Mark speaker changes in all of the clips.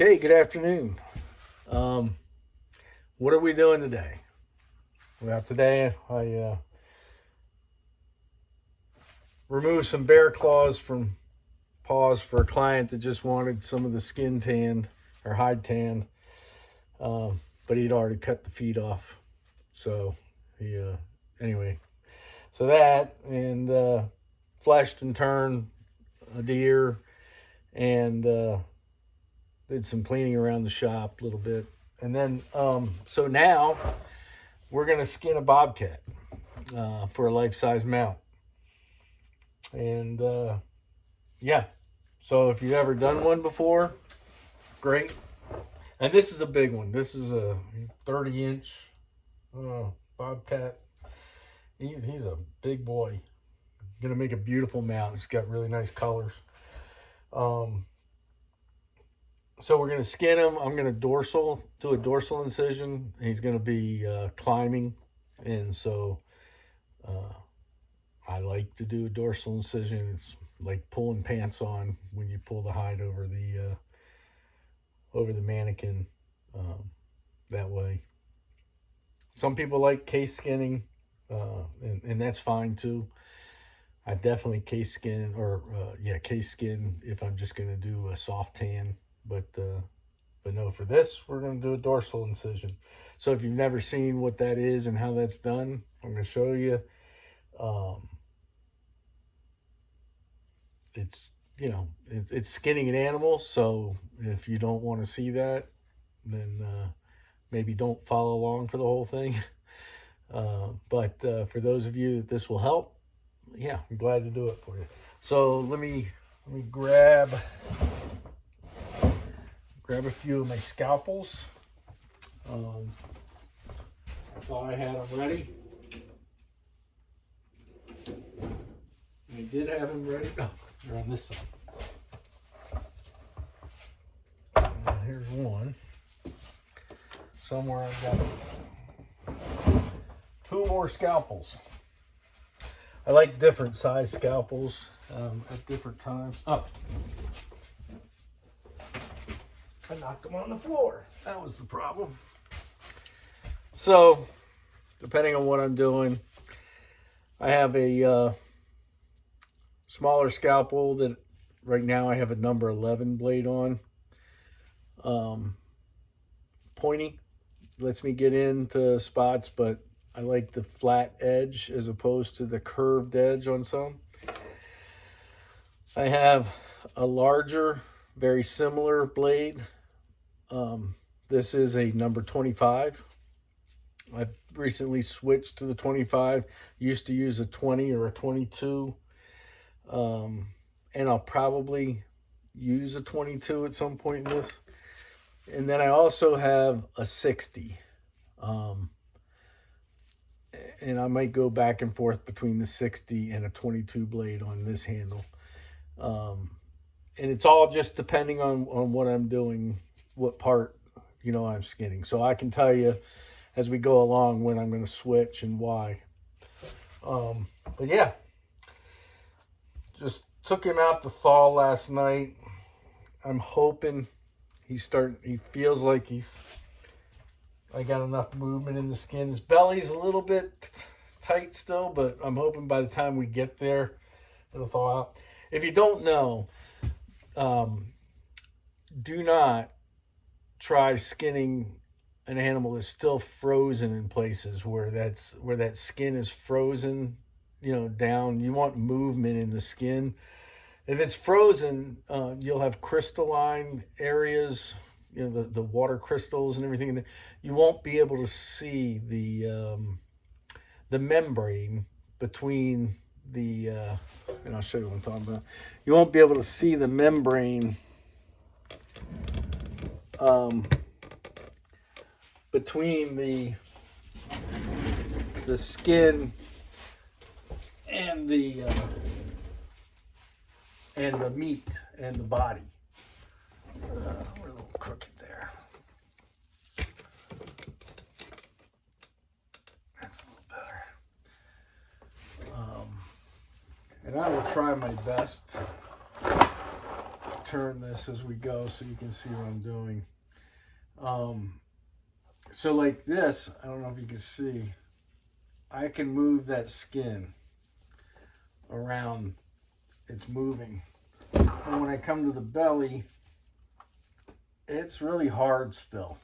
Speaker 1: Okay, good afternoon. What are we doing today? Well, today I removed some bear claws from paws for a client that just wanted some of the skin tanned or hide tanned, but he'd already cut the feet off. So anyway, so that and fleshed and turned a deer and did some cleaning around the shop a little bit. And then, so now we're going to skin a bobcat for a life-size mount. And yeah, so if you've ever done one before, great. And this is a big one. This is a 30-inch bobcat. He's a big boy. Going to make a beautiful mount. It's got really nice colors. So we're going to skin him. I'm going to do a dorsal incision. He's going to be climbing. And so I like to do a dorsal incision. It's like pulling pants on when you pull the hide over the mannequin that way. Some people like case skinning, and that's fine too. I definitely case skin case skin if I'm just going to do a soft tan. But no, for this, we're going to do a dorsal incision. So if you've never seen what that is and how that's done, I'm going to show you. It's skinning an animal. So if you don't want to see that, then maybe don't follow along for the whole thing. But for those of you that this will help, yeah, I'm glad to do it for you. So let me grab a few of my scalpels. Thought I had them ready. I did have them ready. Oh, they're on this side. And here's one. Somewhere I've got 2 more scalpels. I like different size scalpels at different times. Oh, I knocked them on the floor. That was the problem. So, depending on what I'm doing, I have a smaller scalpel that right now I have a number 11 blade on. Pointy, lets me get into spots, but I like the flat edge as opposed to the curved edge on some. I have a larger, very similar blade. This is a number 25. I've recently switched to the 25. Used to use a 20 or a 22. And I'll probably use a 22 at some point in this. And then I also have a 60. And I might go back and forth between the 60 and a 22 blade on this handle. And it's all just depending on what I'm doing, what part, I'm skinning. So I can tell you as we go along when I'm going to switch and why. But yeah, just took him out to thaw last night. I'm hoping he feels like I got enough movement in the skin. His belly's a little bit tight still, but I'm hoping by the time we get there, it'll thaw out. If you don't know, do not try skinning an animal that's still frozen in places where that skin is frozen, down. You want movement in the skin. If it's frozen, you'll have crystalline areas, the water crystals and everything. You won't be able to see the membrane between the, and I'll show you what I'm talking about. You won't be able to see the membrane between the skin and the meat and the body. We're a little crooked there. That's a little better. And I will try my best turn this as we go so you can see what I'm doing. So like this, I don't know if you can see, I can move that skin around. It's moving. And when I come to the belly, it's really hard still.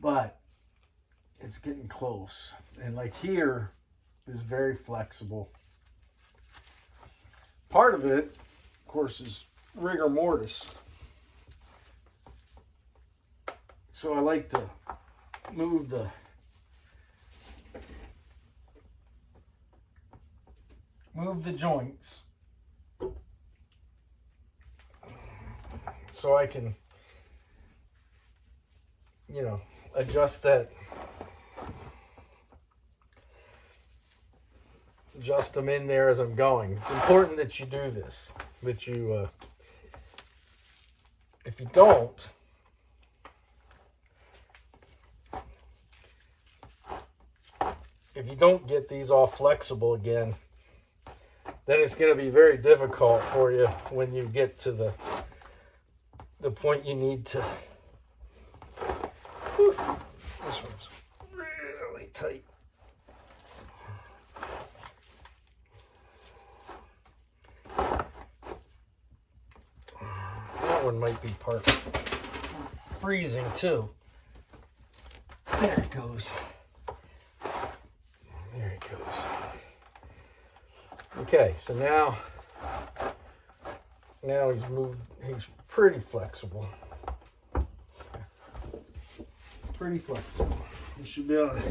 Speaker 1: But it's getting close. And like here is very flexible. Part of it, of course, is rigor mortis. So I like to move the joints so I can, you know, adjust them in there as I'm going. It's important that you do this, that you, if you don't, get these all flexible again, then it's going to be very difficult for you when you get to the point you need to. Whew, this one's really tight. That one might be part freezing too. There it goes. There it goes. Okay, so now he's moved. He's pretty flexible. Pretty flexible. You should be able to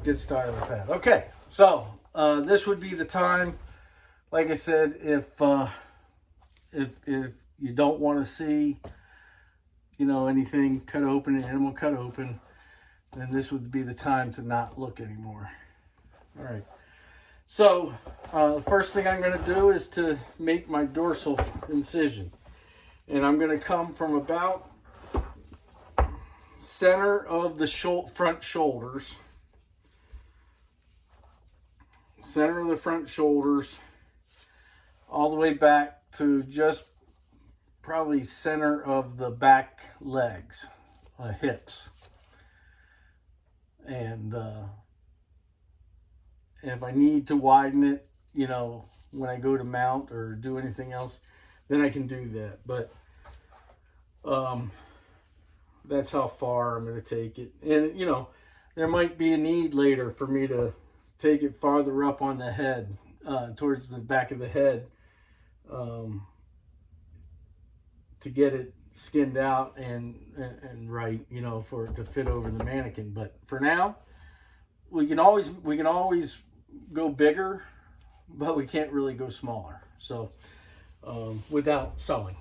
Speaker 1: get started with that. Okay, so this would be the time. Like I said, if you don't want to see, you know, anything cut open, an animal cut open, then this would be the time to not look anymore. All right. So the first thing I'm going to do is to make my dorsal incision. And I'm going to come from about center of the front shoulders. Center of the front shoulders all the way back to just probably center of the back legs, hips. And if I need to widen it, you know, when I go to mount or do anything else, then I can do that. But that's how far I'm going to take it. And, you know, there might be a need later for me to take it farther up on the head, towards the back of the head, to get it skinned out and right, you know, for it to fit over the mannequin. But for now, we can always go bigger, but we can't really go smaller. So without sewing.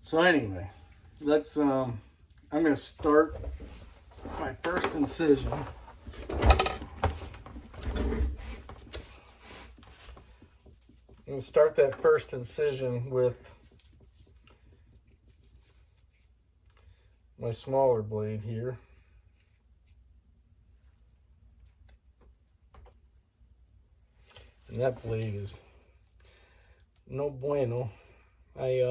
Speaker 1: So anyway, let's I'm going to start my first incision. I'm going to start that first incision with my smaller blade here. And that blade is no bueno. I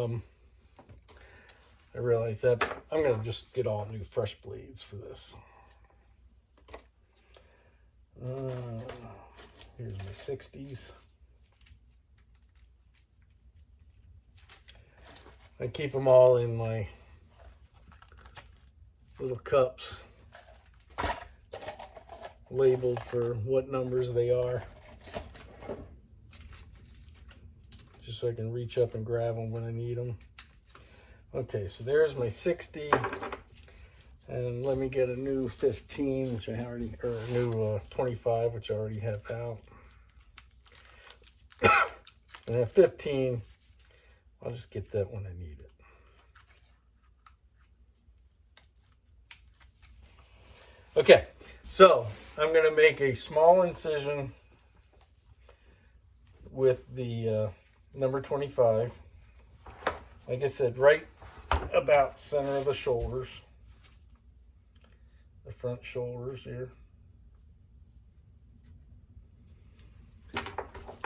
Speaker 1: realize that I'm going to just get all new fresh blades for this. Here's my 60s. I keep them all in my little cups, labeled for what numbers they are, just so I can reach up and grab them when I need them. Okay, so there's my 60, and let me get a new 15, which I already, or a new 25, which I already have out. And then 15, I'll just get that when I need it. Okay, so I'm going to make a small incision with the number 25. Like I said, right about center of the shoulders, the front shoulders here.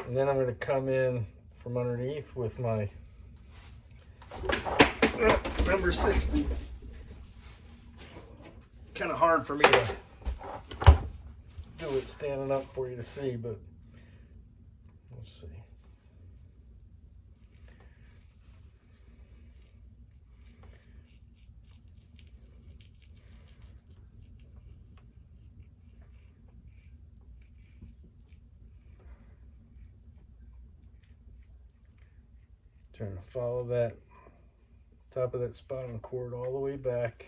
Speaker 1: And then I'm going to come in from underneath with my number 60. Kind of hard for me to do it standing up for you to see, but let's see. Trying to follow that top of that spinal cord all the way back.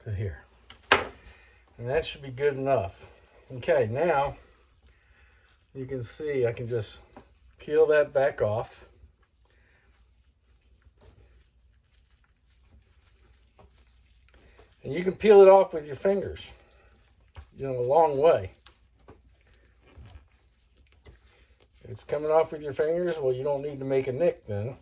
Speaker 1: To here. And that should be good enough. Okay, now you can see I can just peel that back off. And you can peel it off with your fingers, you know, a long way. If it's coming off with your fingers, well, you don't need to make a nick then.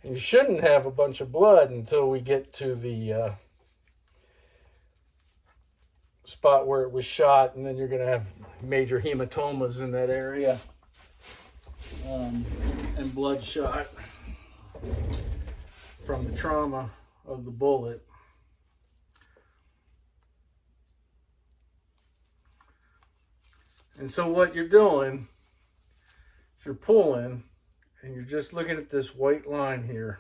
Speaker 1: And you shouldn't have a bunch of blood until we get to the spot where it was shot, and then you're going to have major hematomas in that area and bloodshot from the trauma of the bullet. And so what you're doing is you're pulling, and you're just looking at this white line here,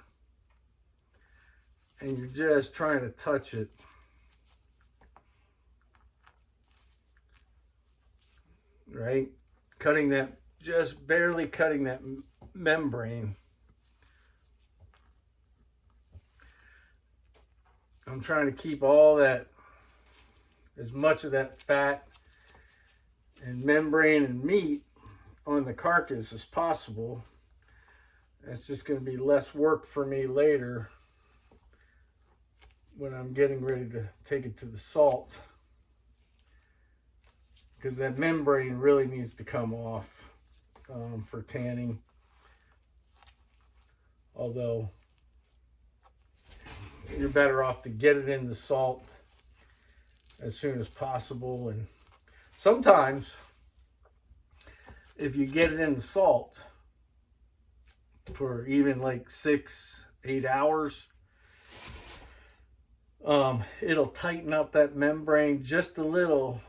Speaker 1: and you're just trying to touch it. Right? Cutting that, just barely cutting that membrane. I'm trying to keep all that, as much of that fat and membrane and meat on the carcass as possible. It's just going to be less work for me later when I'm getting ready to take it to the salt, because that membrane really needs to come off for tanning. Although you're better off to get it in the salt as soon as possible. And sometimes if you get it in the salt for even like 6-8 hours, it'll tighten up that membrane just a little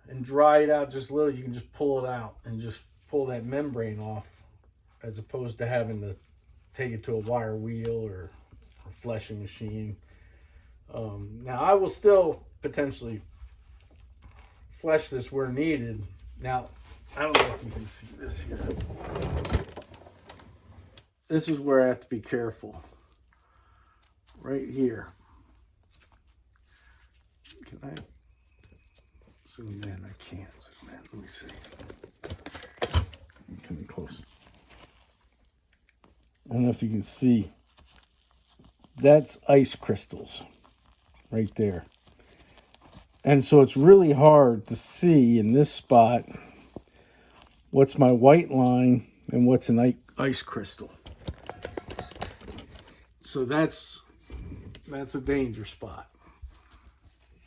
Speaker 1: and dry it out just a little. You can just pull it out and just pull that membrane off, as opposed to having to take it to a wire wheel or a fleshing machine. Now I will still potentially flesh this where needed. Now, I don't know if you can see this here. This is where I have to be careful. Right here. Can I zoom in? I can't zoom in. Let me see. I'm coming close. I don't know if you can see. That's ice crystals right there. And so it's really hard to see in this spot what's my white line and what's an ice crystal. So that's a danger spot.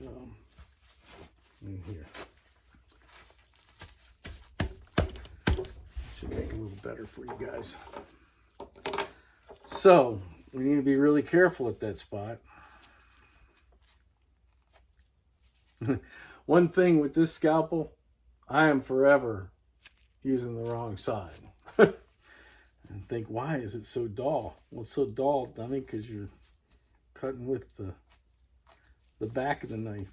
Speaker 1: In here. Should make it a little better for you guys. So we need to be really careful at that spot. One thing with this scalpel, I am forever using the wrong side. And think, why is it so dull? Well, it's so dull, dummy, because you're cutting with the back of the knife.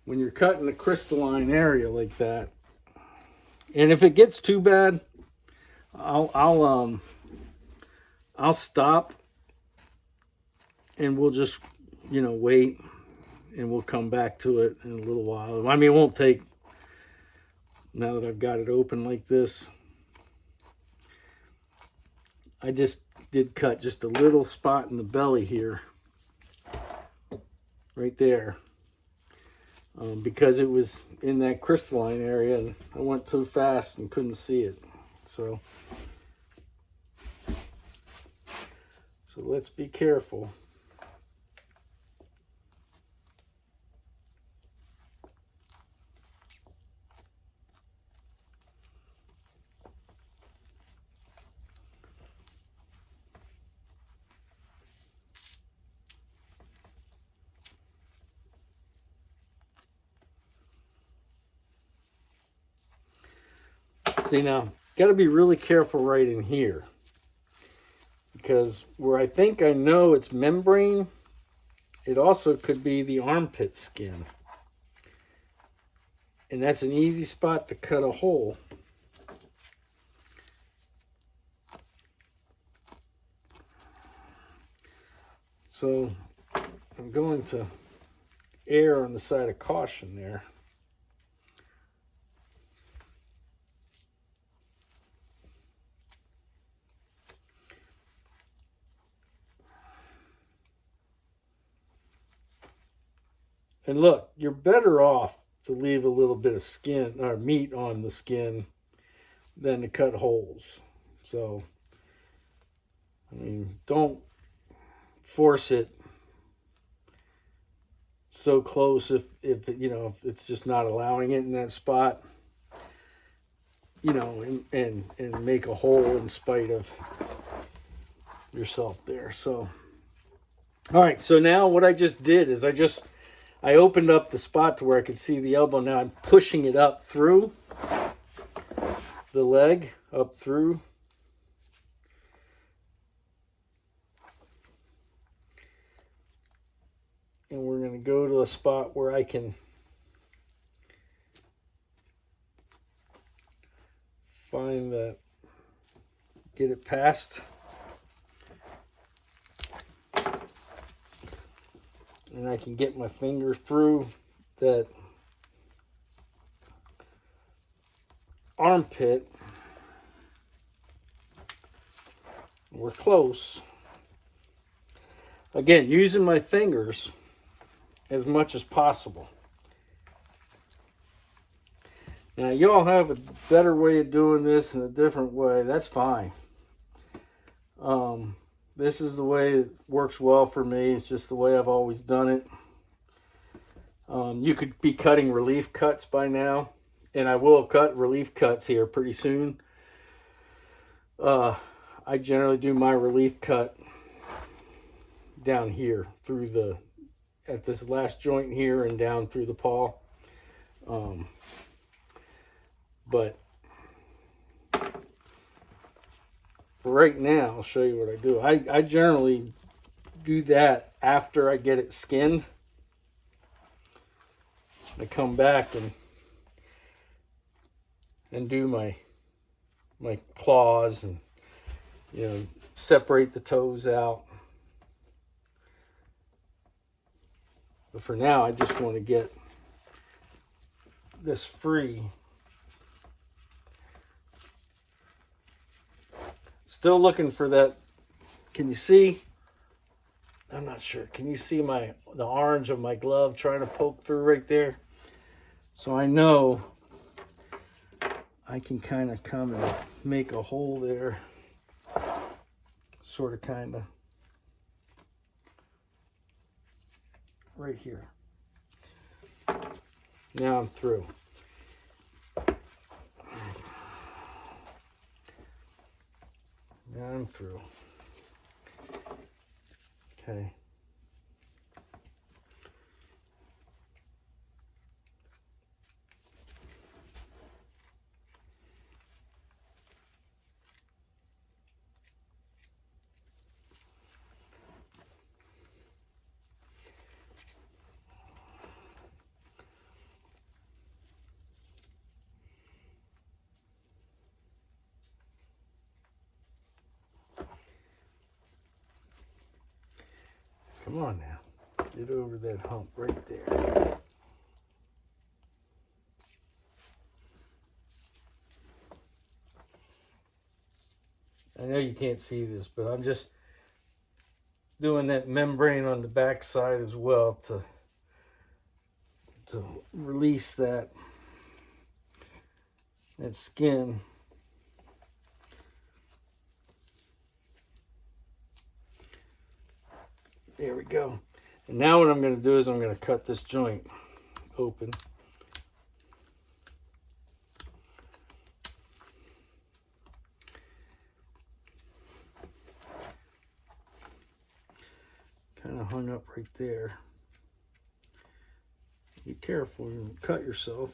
Speaker 1: When you're cutting a crystalline area like that, and if it gets too bad, I'll stop, and we'll just, wait, and we'll come back to it in a little while. I mean, it won't take, now that I've got it open like this, I just did cut just a little spot in the belly here, right there, because it was in that crystalline area and I went too fast and couldn't see it. So let's be careful. See, now, got to be really careful right in here, because where I think I know it's membrane, it also could be the armpit skin. And that's an easy spot to cut a hole. So I'm going to err on the side of caution there. And look, you're better off to leave a little bit of skin or meat on the skin than to cut holes. So, I mean, don't force it so close if you know, if it's just not allowing it in that spot, you know, and make a hole in spite of yourself there. So, all right, so now what I just did is I opened up the spot to where I could see the elbow. Now I'm pushing it up through the leg, up through. And we're going to go to a spot where I can find that, get it past. And I can get my fingers through that armpit. We're close. Again, using my fingers as much as possible. Now, y'all have a better way of doing this in a different way. That's fine. This is the way it works well for me. It's just the way I've always done it. You could be cutting relief cuts by now, and I will cut relief cuts here pretty soon. I generally do my relief cut down here through the, at this last joint here and down through the paw. But for right now, I'll show you what I do. I generally do that after I get it skinned. I come back and do my claws and, you know, separate the toes out. But for now, I just want to get this free. Still looking for that. Can you see? I'm not sure. Can you see the orange of my glove trying to poke through right there? So I know I can kind of come and make a hole there. Sort of, kind of. Right here. Now I'm through. Now I'm through. Okay. Come on now. Get over that hump right there. And know you can't see this, but I'm just doing that membrane on the back side as well to release that skin. There we go. And now what I'm going to do is I'm going to cut this joint open. Kind of hung up right there. Be careful, you cut yourself.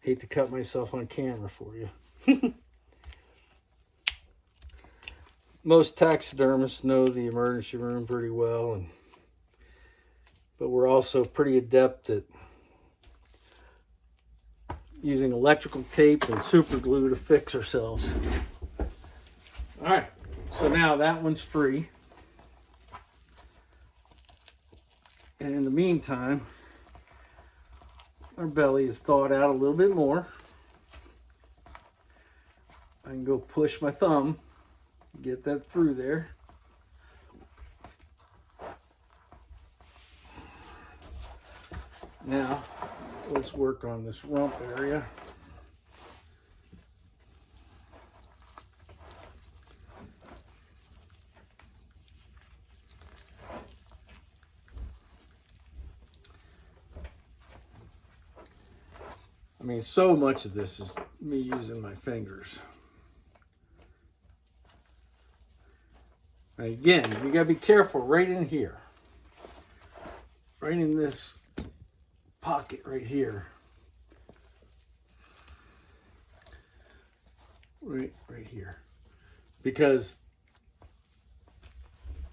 Speaker 1: Hate to cut myself on camera for you. Most taxidermists know the emergency room pretty well, but we're also pretty adept at using electrical tape and super glue to fix ourselves. All right, so now that one's free. And in the meantime, our belly is thawed out a little bit more. I can go push my thumb, get that through there. Now, let's work on this rump area. I mean, so much of this is me using my fingers. Now again, you gotta be careful right in here. Right in this pocket right here. Right here. Because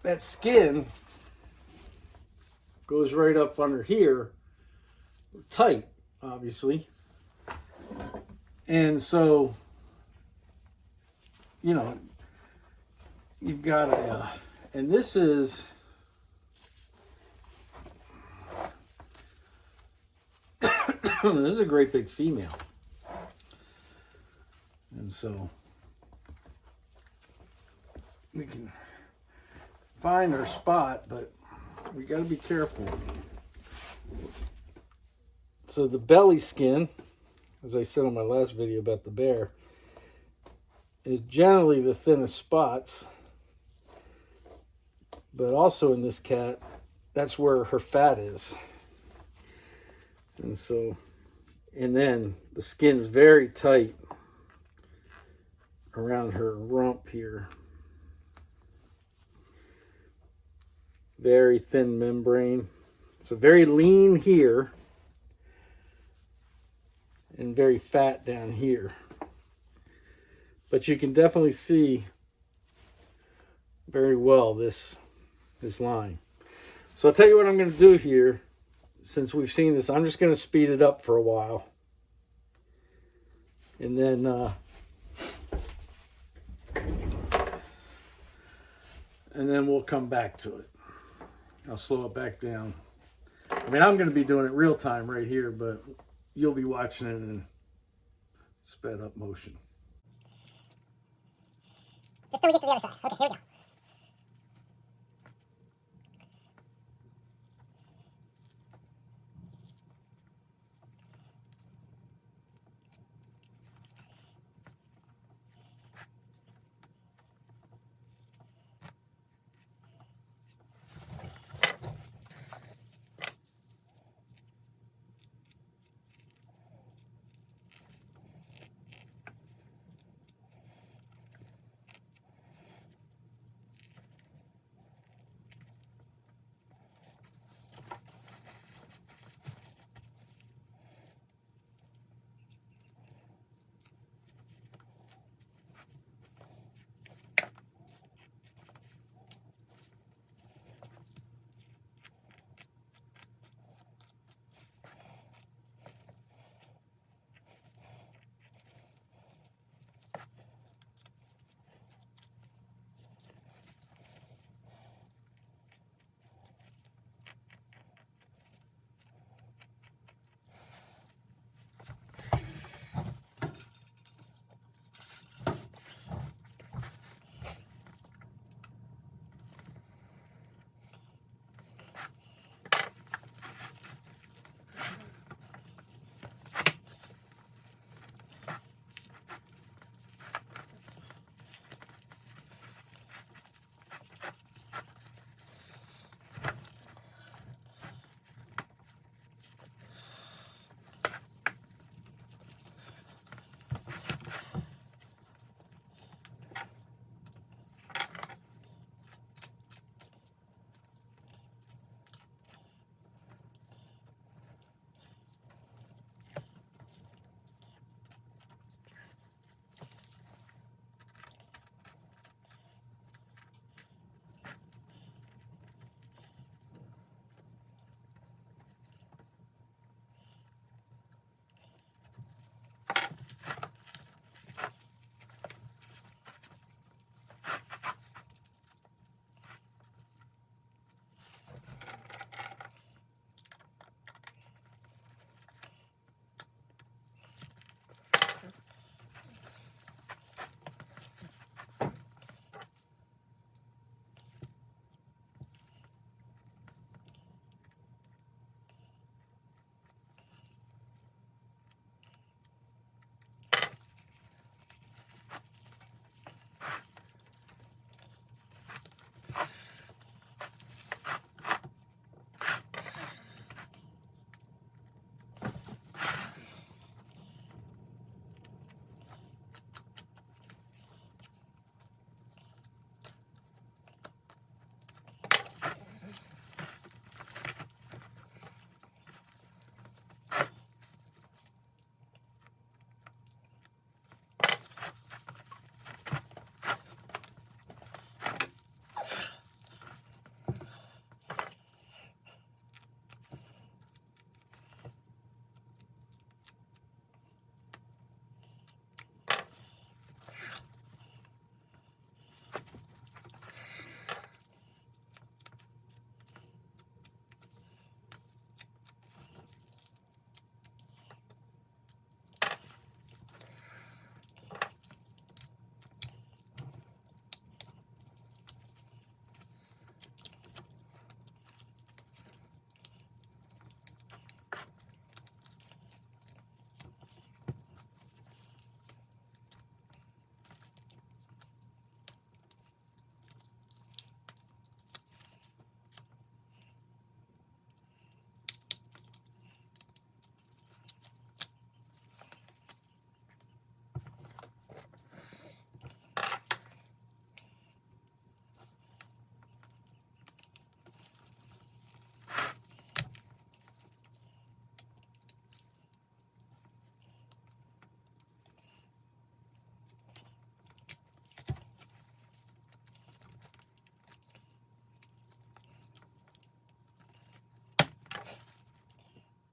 Speaker 1: that skin goes right up under here, tight, obviously. And so, you know, you've got a, and this is, this is a great big female. And so we can find our spot, but we got to be careful. So the belly skin, as I said on my last video about the bear, is generally the thinnest spots. But also in this cat, that's where her fat is. And so, and then the skin's very tight around her rump here. Very thin membrane. So very lean here and very fat down here. But you can definitely see very well this line. So I'll tell you what I'm going to do here. Since we've seen this, I'm just going to speed it up for a while. And then we'll come back to it. I'll slow it back down. I mean, I'm going to be doing it real time right here, but you'll be watching it in sped up motion.
Speaker 2: Just till we get to the other side. Okay, here we go.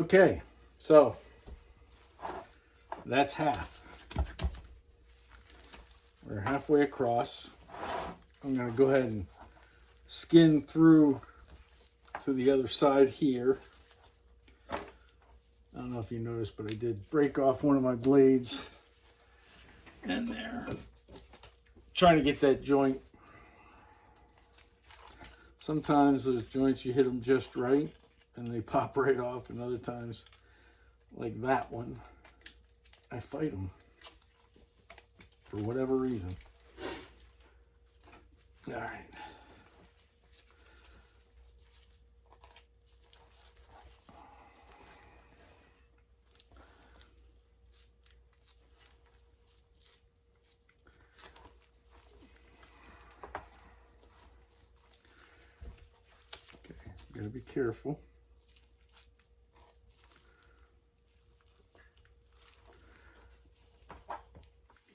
Speaker 1: Okay, so that's half. We're halfway across. I'm going to go ahead and skin through to the other side here. I don't know if you noticed, but I did break off one of my blades in there. Trying to get that joint. Sometimes those joints, you hit them just right and they pop right off, and other times, like that one, I fight them for whatever reason. All right. Okay, gotta be careful.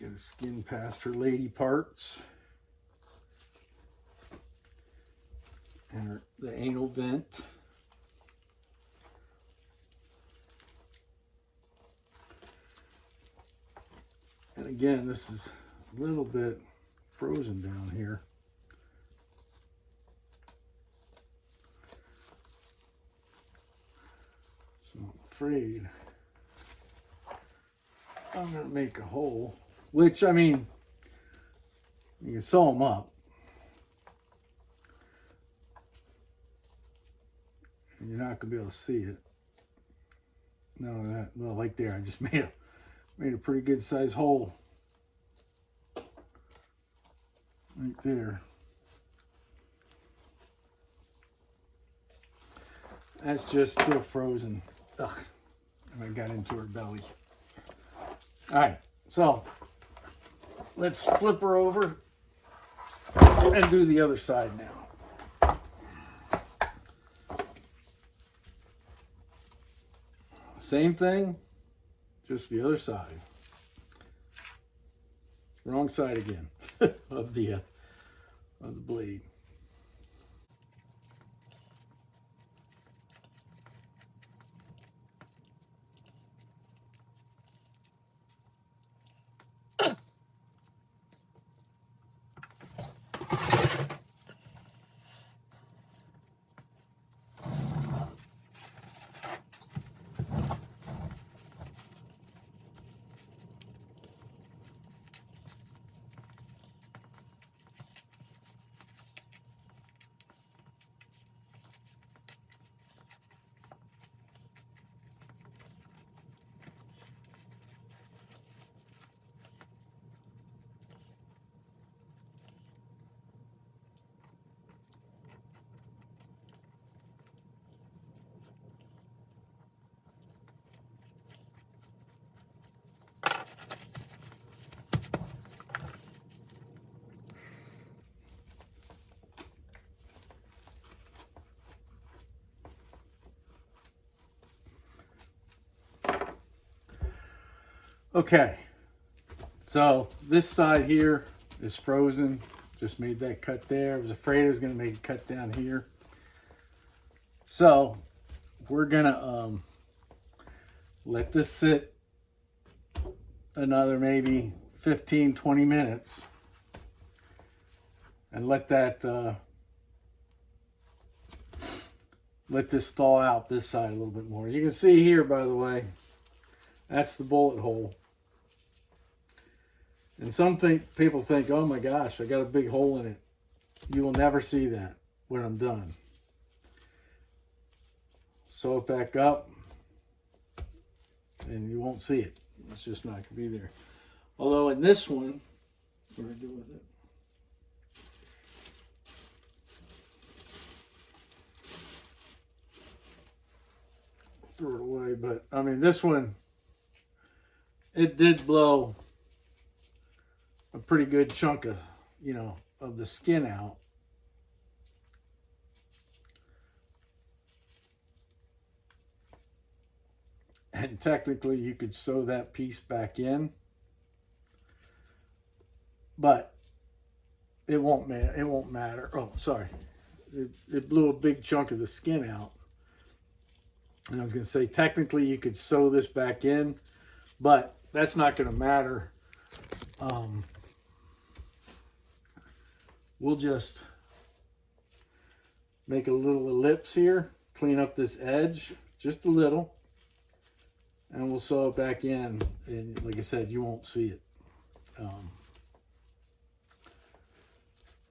Speaker 1: Gotta skin past her lady parts. And the anal vent. And again, this is a little bit frozen down here. So I'm afraid I'm going to make a hole, which, I mean, you can sew them up. And you're not going to be able to see it. No, that, well, like there, I just made a pretty good size hole. Right there. That's just still frozen. Ugh, and I got into her belly. All right, so let's flip her over and do the other side now. Same thing, just the other side. Wrong side again of the blade. Okay, so this side here is frozen. Just made that cut there. I was afraid I was going to make a cut down here. So we're going to let this sit another maybe 15-20 minutes and let this thaw out this side a little bit more. You can see here, by the way, that's the bullet hole. And people think, oh my gosh, I got a big hole in it. You will never see that when I'm done. Sew it back up and you won't see it. It's just not going to be there. Although in this one, what do I do with it? Throw it away, but I mean, this one, it did blow a pretty good chunk of, of the skin out. And technically you could sew that piece back in, but it won't matter. Oh, sorry. It blew a big chunk of the skin out. And I was going to say, technically you could sew this back in, but that's not going to matter. We'll just make a little ellipse here, clean up this edge just a little, and we'll sew it back in. And like I said, you won't see it.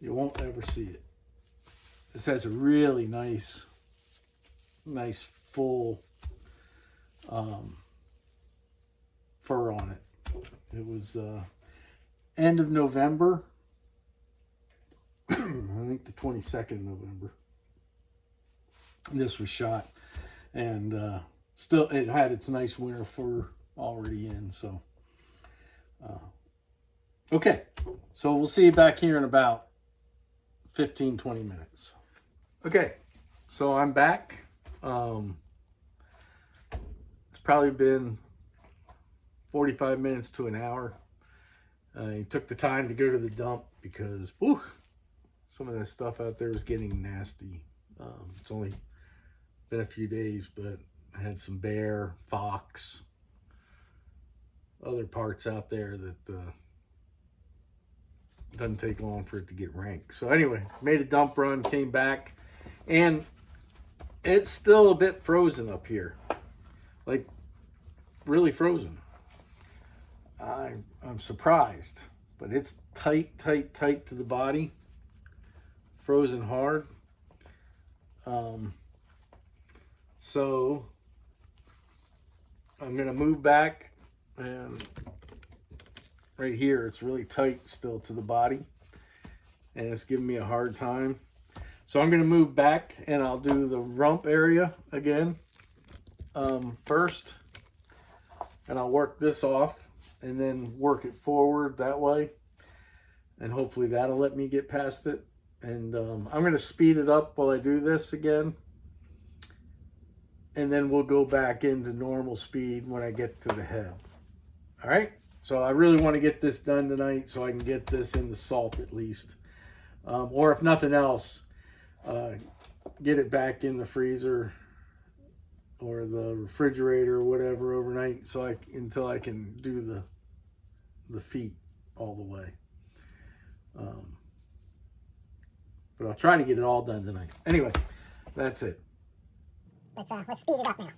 Speaker 1: You won't ever see it. This has a really nice full fur on it. It was end of November. I think the 22nd of November. This was shot, and still it had its nice winter fur already in. So, okay, so we'll see you back here in about 15-20 minutes. Okay, so I'm back. It's probably been 45 minutes to an hour. I took the time to go to the dump because some of that stuff out there was getting nasty. It's only been a few days, but I had some bear, fox, other parts out there that doesn't take long for it to get rank. So anyway, made a dump run, came back, and it's still a bit frozen up here, like really frozen. I'm surprised, but it's tight to the body, frozen hard. So I'm gonna move back, and right here it's really tight still to the body, and it's giving me a hard time. So I'm gonna move back, and I'll do the rump area again first, and I'll work this off and then work it forward that way, and hopefully that'll let me get past it. And I'm gonna speed it up while I do this again, and then we'll go back into normal speed when I get to the head. All right, so I really want to get this done tonight so I can get this in the salt at least, or if nothing else, get it back in the freezer or the refrigerator or whatever overnight, so until I can do the feet all the way. But I'll try to get it all done tonight. Anyway, that's it.
Speaker 2: Let's speed it up now.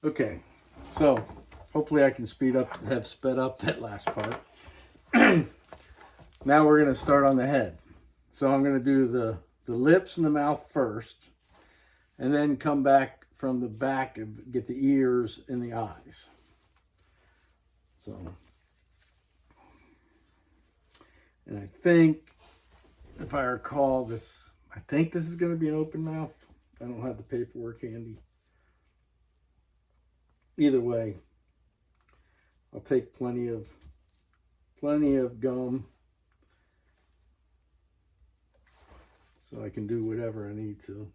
Speaker 1: Okay, so hopefully I can have sped up that last part. Now we're gonna start on the head. So I'm gonna do the lips and the mouth first, and then come back from the back and get the ears and the eyes. So, and I think, if I recall this, I think this is gonna be an open mouth. I don't have the paperwork handy. Either way, I'll take plenty of gum so I can do whatever I need to.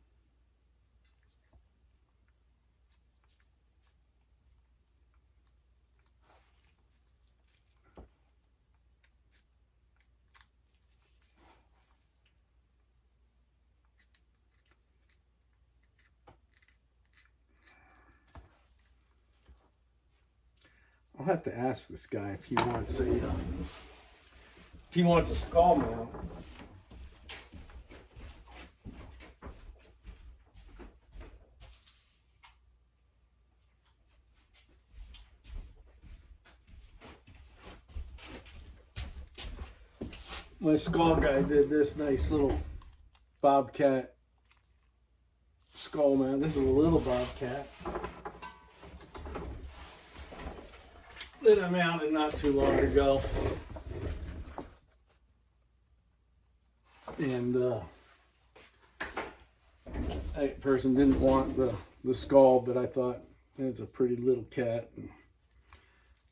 Speaker 1: I'll have to ask this guy if he wants a skull mount. My skull guy did this nice little Bobcat skull mount. This is a little Bobcat that I mounted not too long ago. And that person didn't want the skull, but I thought it's a pretty little cat. And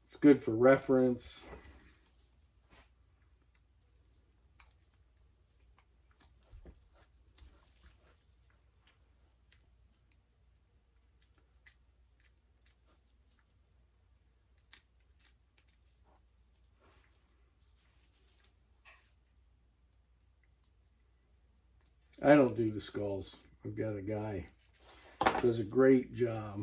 Speaker 1: it's good for reference. I don't do the skulls. I've got a guy who does a great job.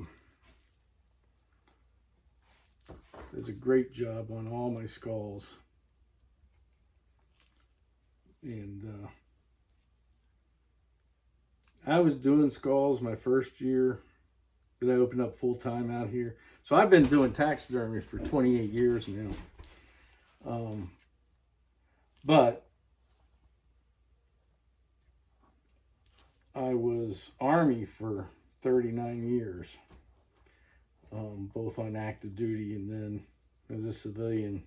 Speaker 1: Does a great job on all my skulls. And I was doing skulls my first year that I opened up full time out here. So I've been doing taxidermy for 28 years now. But I was Army for 39 years, both on active duty and then as a civilian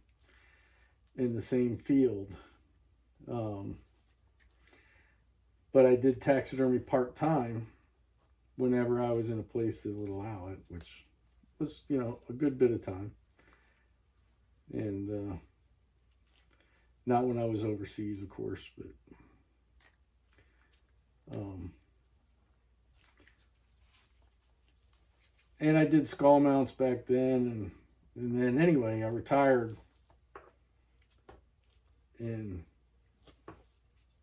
Speaker 1: in the same field. But I did taxidermy part-time whenever I was in a place that would allow it, which was, you know, a good bit of time. And not when I was overseas, of course, but and I did skull mounts back then, and then anyway, I retired, and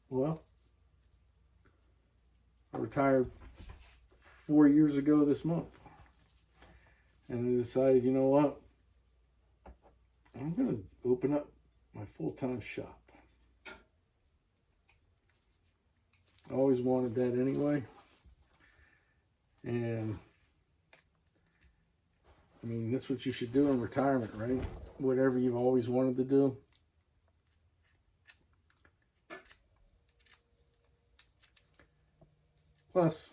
Speaker 1: well, I retired 4 years ago this month, and I decided, you know what, I'm gonna open up my full-time shop. I always wanted that anyway. And I mean, that's what you should do in retirement, right? Whatever you've always wanted to do. Plus,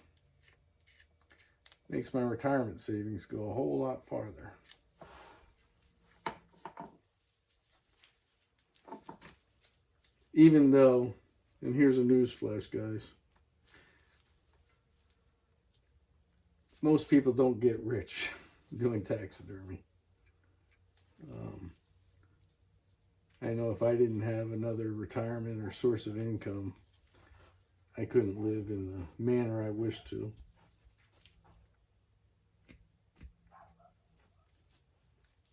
Speaker 1: makes my retirement savings go a whole lot farther. Even though, and here's a news flash, guys, most people don't get rich doing taxidermy. I know if I didn't have another retirement or source of income, I couldn't live in the manner I wish to.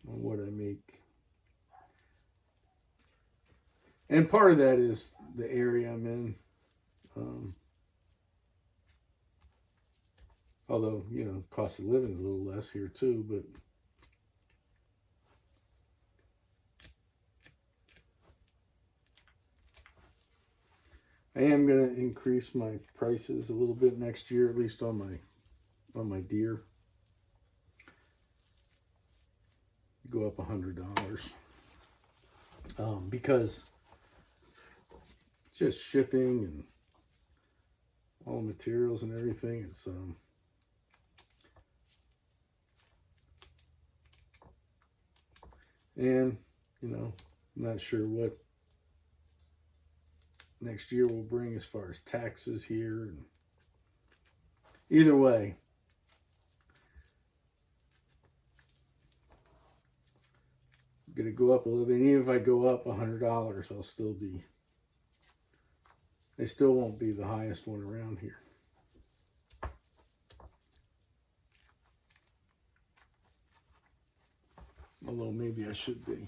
Speaker 1: On what I make. And part of that is the area I'm in. Although, you know, cost of living is a little less here too, but I am going to increase my prices a little bit next year, at least on my deer. Go up $100, because just shipping and all the materials and everything, it's and you know, I'm not sure what next year will bring as far as taxes here. And either way, I'm gonna go up a little bit. And even if I go up $100, I'll still be. I still won't be the highest one around here. Although maybe I should be.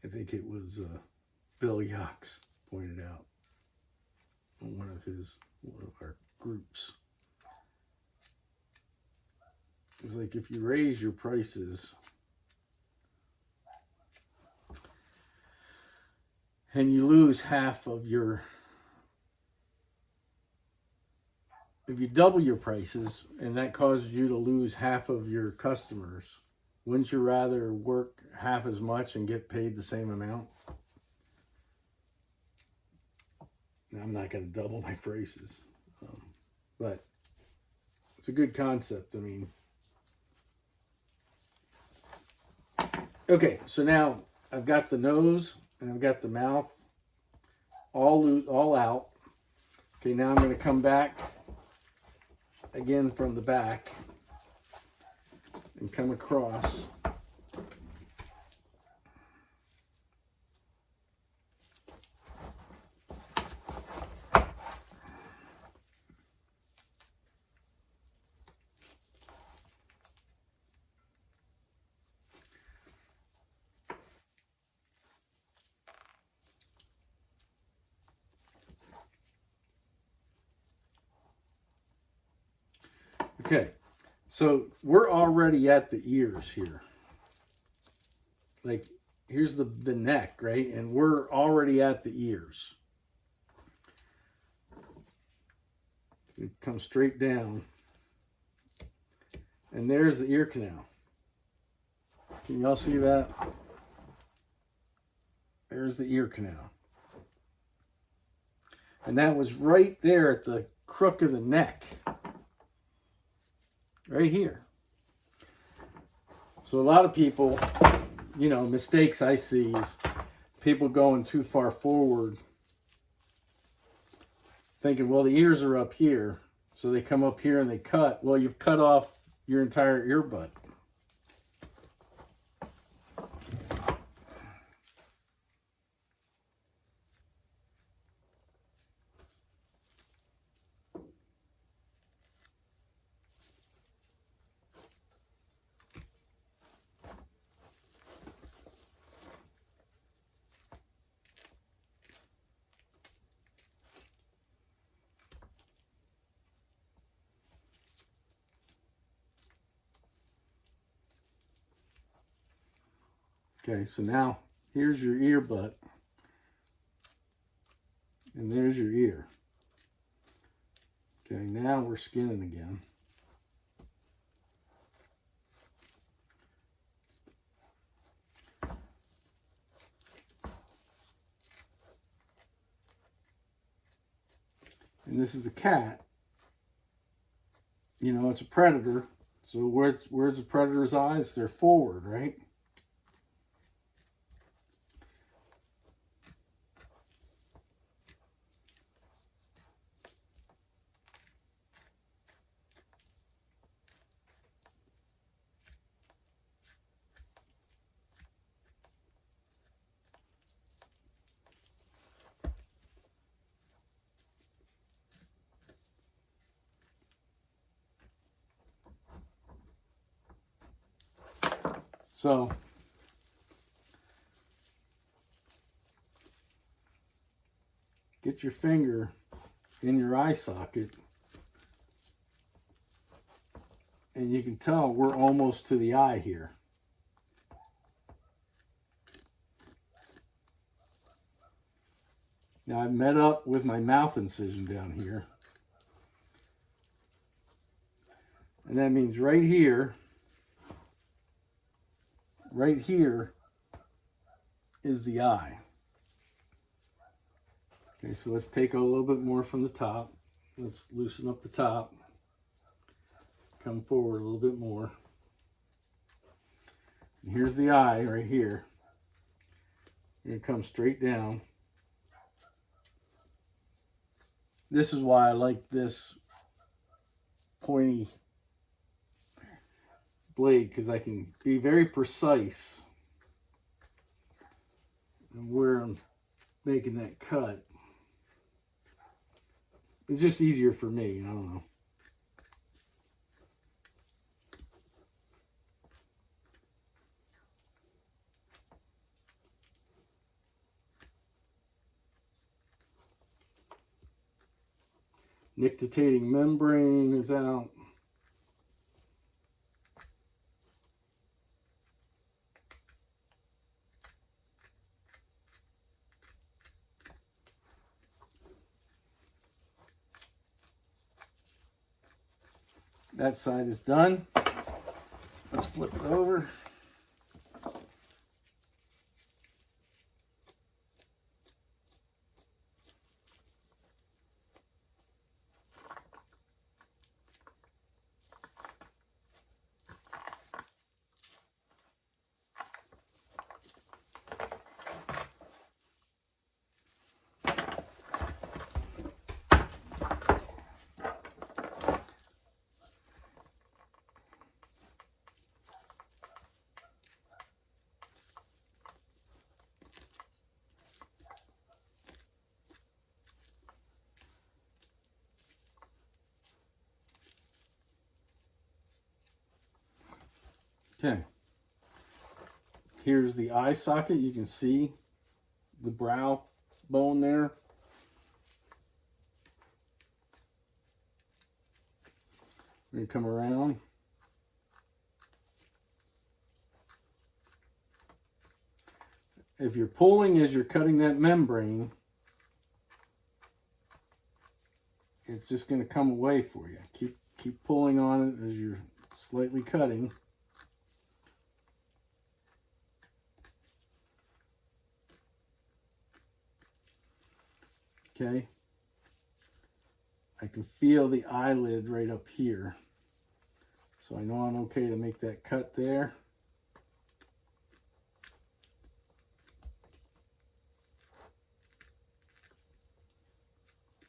Speaker 1: I think it was Bill Yox pointed out on one of our groups is like if you raise your prices and you lose half of your, if you double your prices and that causes you to lose half of your customers, wouldn't you rather work half as much and get paid the same amount? Now, I'm not going to double my prices, but it's a good concept. I mean, okay, so now I've got the nose and I've got the mouth all out. Okay, now I'm going to come back again from the back and come across. Okay, so we're already at the ears here. Like, here's the neck, right? And we're already at the ears. So it comes straight down. And there's the ear canal. Can y'all see that? There's the ear canal. And that was right there at the crook of the neck. Right here. So a lot of people, you know, mistakes I see is people going too far forward, thinking, well, the ears are up here. So they come up here and they cut. Well, you've cut off your entire earbud. Okay, so now here's your earbud. And there's your ear. Okay, now we're skinning again. And this is a cat. You know, it's a predator. So where's a predator's eyes? They're forward, right? So get your finger in your eye socket and you can tell we're almost to the eye here. Now I've met up with my mouth incision down here. And that means right here is the eye. Okay, so let's take a little bit more from the top. Let's loosen up the top. Come forward a little bit more. And here's the eye right here. You're going to come straight down. This is why I like this pointy blade, because I can be very precise in where I'm making that cut. It's just easier for me, I don't know. Nictitating membrane is out. that side is done. Let's flip it over. Okay, here's the eye socket. You can see the brow bone there. We're going to come around. If you're pulling as you're cutting that membrane, it's just going to come away for you. Keep pulling on it as you're slightly cutting. Okay, I can feel the eyelid right up here, so I know I'm okay to make that cut there.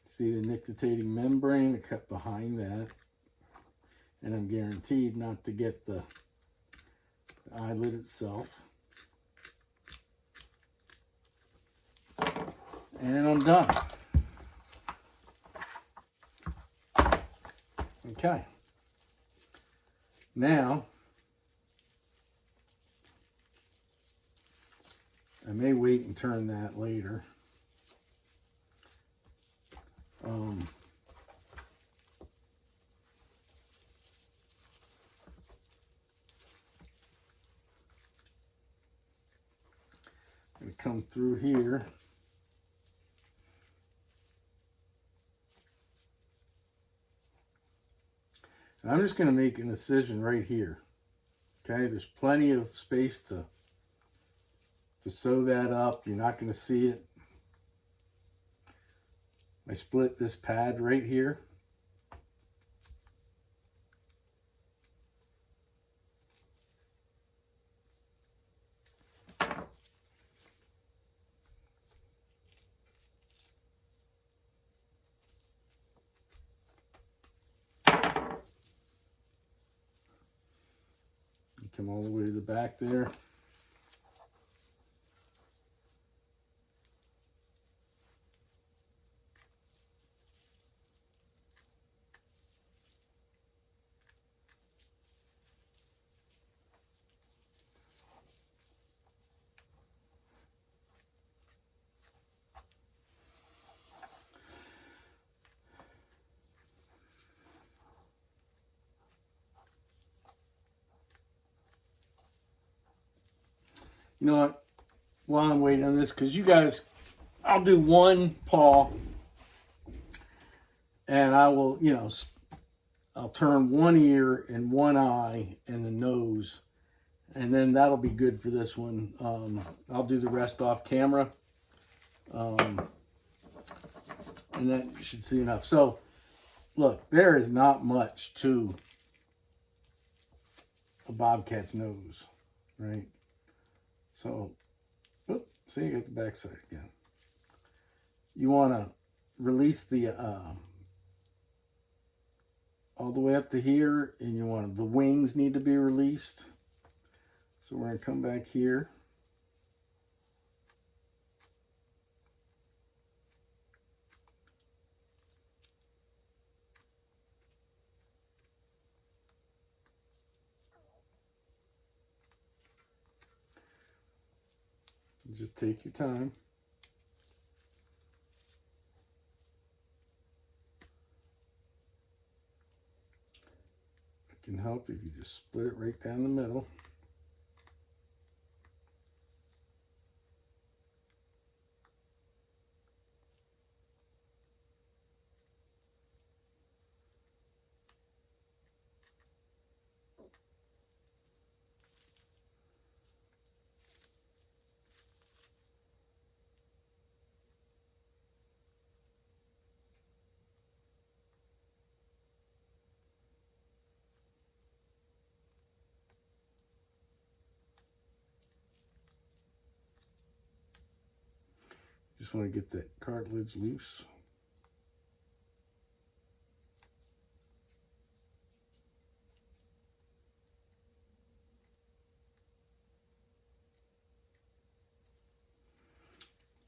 Speaker 1: See the nictitating membrane, I cut behind that, and I'm guaranteed not to get the eyelid itself. And I'm done. Okay. Now, I may wait and turn that later. I'm going to come through here. And I'm just going to make an incision right here. Okay, there's plenty of space to sew that up. You're not going to see it. I split this pad right here. You come all the way to the back there. You know what? While I'm waiting on this, because you guys, I'll do one paw, and I will, you know, I'll turn one ear and one eye and the nose, and then that'll be good for this one. I'll do the rest off camera, and that you should see enough. So, look, there is not much to a bobcat's nose, right? So, oops, see, you got the back side again. You want to release the all the way up to here, and you want the wings need to be released. So we're going to come back here. Just take your time. It can help if you just split it right down the middle. Just want to get that cartilage loose.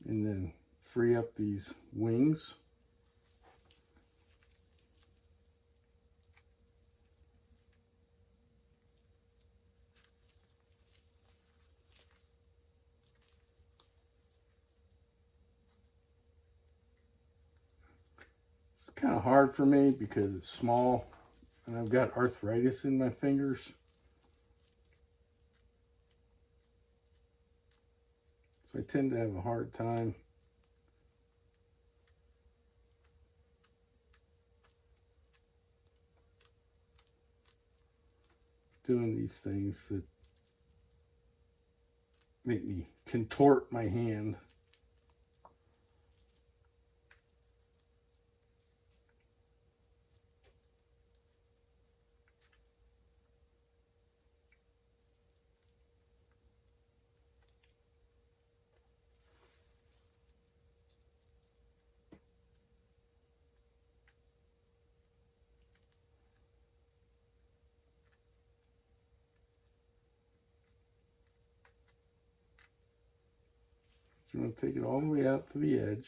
Speaker 1: And then free up these wings. It's kind of hard for me because it's small and I've got arthritis in my fingers. So I tend to have a hard time doing these things that make me contort my hand. You want to take it all the way out to the edge.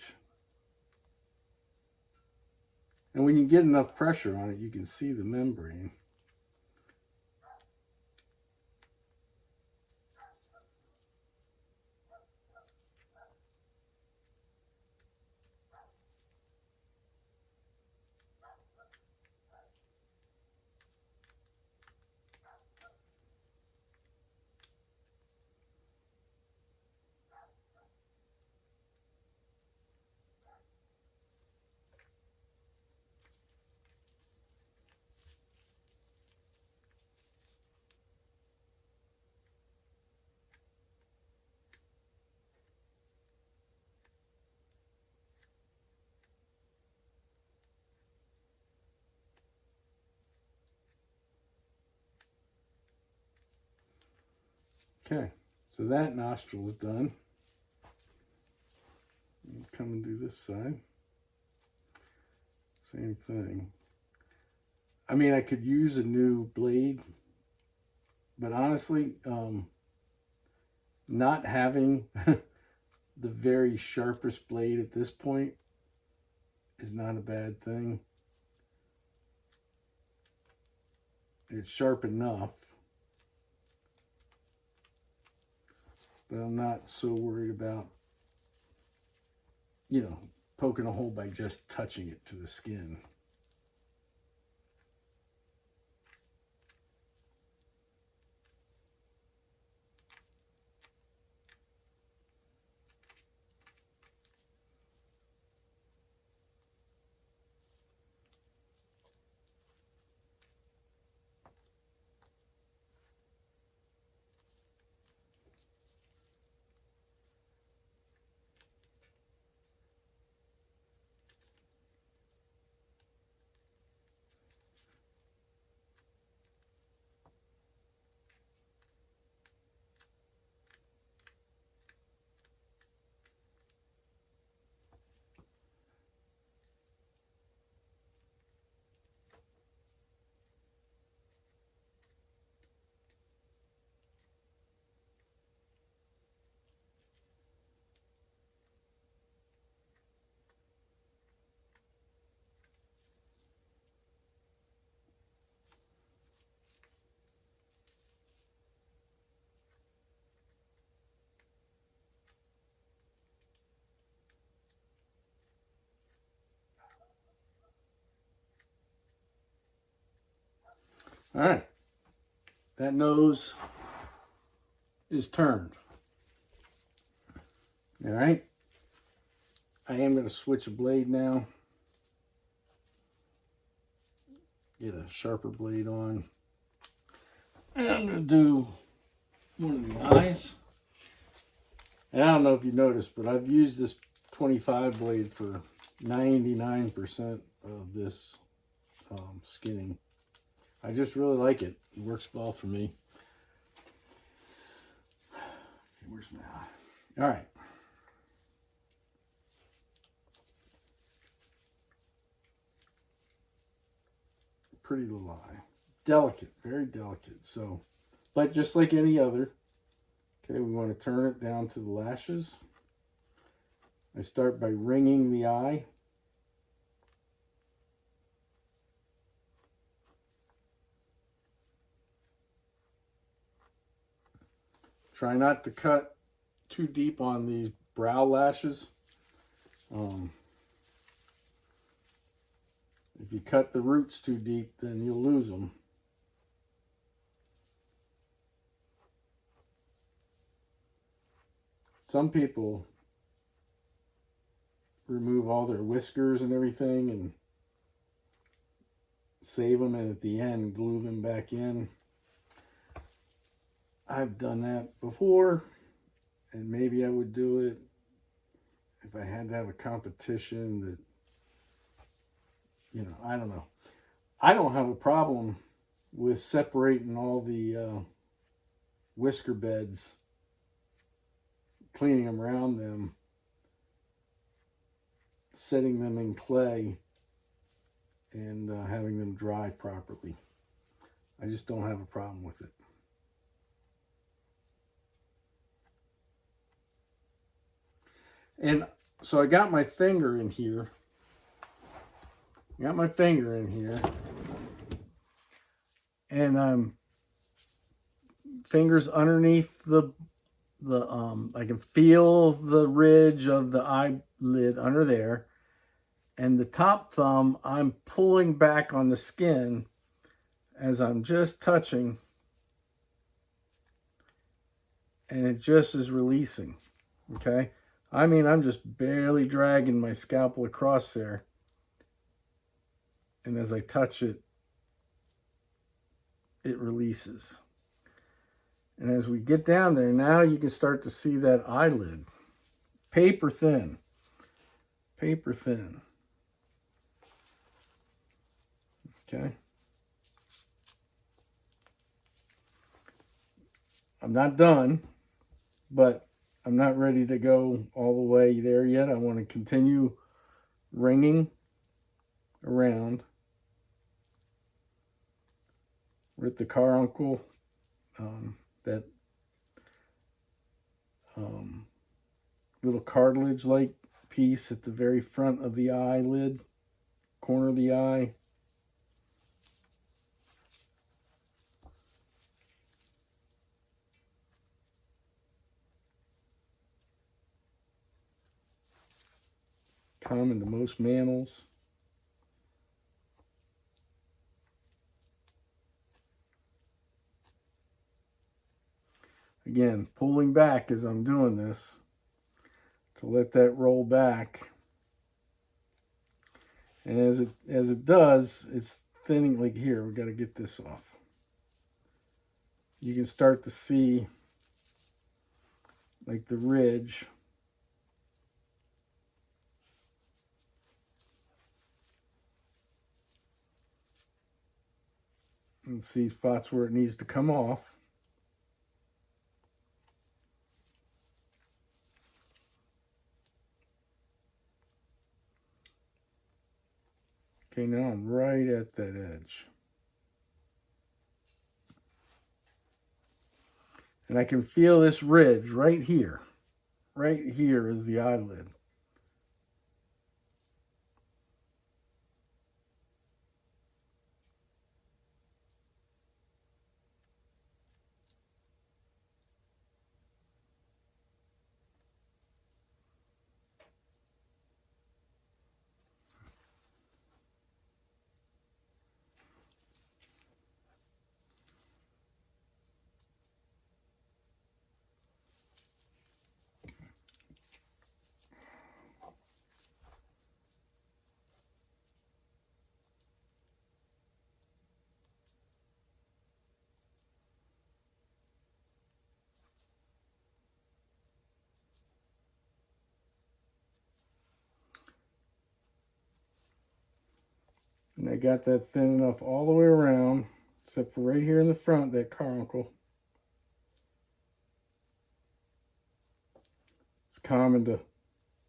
Speaker 1: And when you get enough pressure on it, you can see the membrane. Okay, so that nostril is done. Come and do this side. Same thing. I mean, I could use a new blade, but honestly, not having the very sharpest blade at this point is not a bad thing. It's sharp enough, but I'm not so worried about, you know, poking a hole by just touching it to the skin. All right, that nose is turned. All right, I am going to switch a blade now. Get a sharper blade on. And I'm going to do one of the eyes. And I don't know if you noticed, but I've used this 25 blade for 99% of this skinning. I just really like it. It works well for me. Okay, where's my eye? All right. pretty little eye. Delicate, very delicate. So, but just like any other, okay, we want to turn it down to the lashes. I start by ringing the eye. Try not to cut too deep on these brow lashes. If you cut the roots too deep, then you'll lose them. Some people remove all their whiskers and everything and save them, and at the end glue them back in. I've done that before, and maybe I would do it if I had to have a competition that, you know, I don't know. I don't have a problem with separating all the whisker beds, cleaning them around them, setting them in clay, and having them dry properly. I just don't have a problem with it. And so I got my finger in here. And fingers underneath the I can feel the ridge of the eyelid under there. And the top thumb, I'm pulling back on the skin as I'm just touching, and it just is releasing, okay? I mean, I'm just barely dragging my scalpel across there. And as I touch it, it releases. And as we get down there, now you can start to see that eyelid. Paper thin. Paper thin. Okay. I'm not done, but I'm not ready to go all the way there yet. I want to continue ringing around with the carbuncle, that little cartilage-like piece at the very front of the eyelid, corner of the eye. Common to most mammals. Again, pulling back as I'm doing this to let that roll back. And as it does, it's thinning. Like here, we got to get this off. You can start to see like the ridge. And see spots where it needs to come off. Okay, now I'm right at that edge. And I can feel this ridge right here. Right here is the eyelid. And I got that thin enough all the way around, except for right here in the front, that carbuncle. It's common to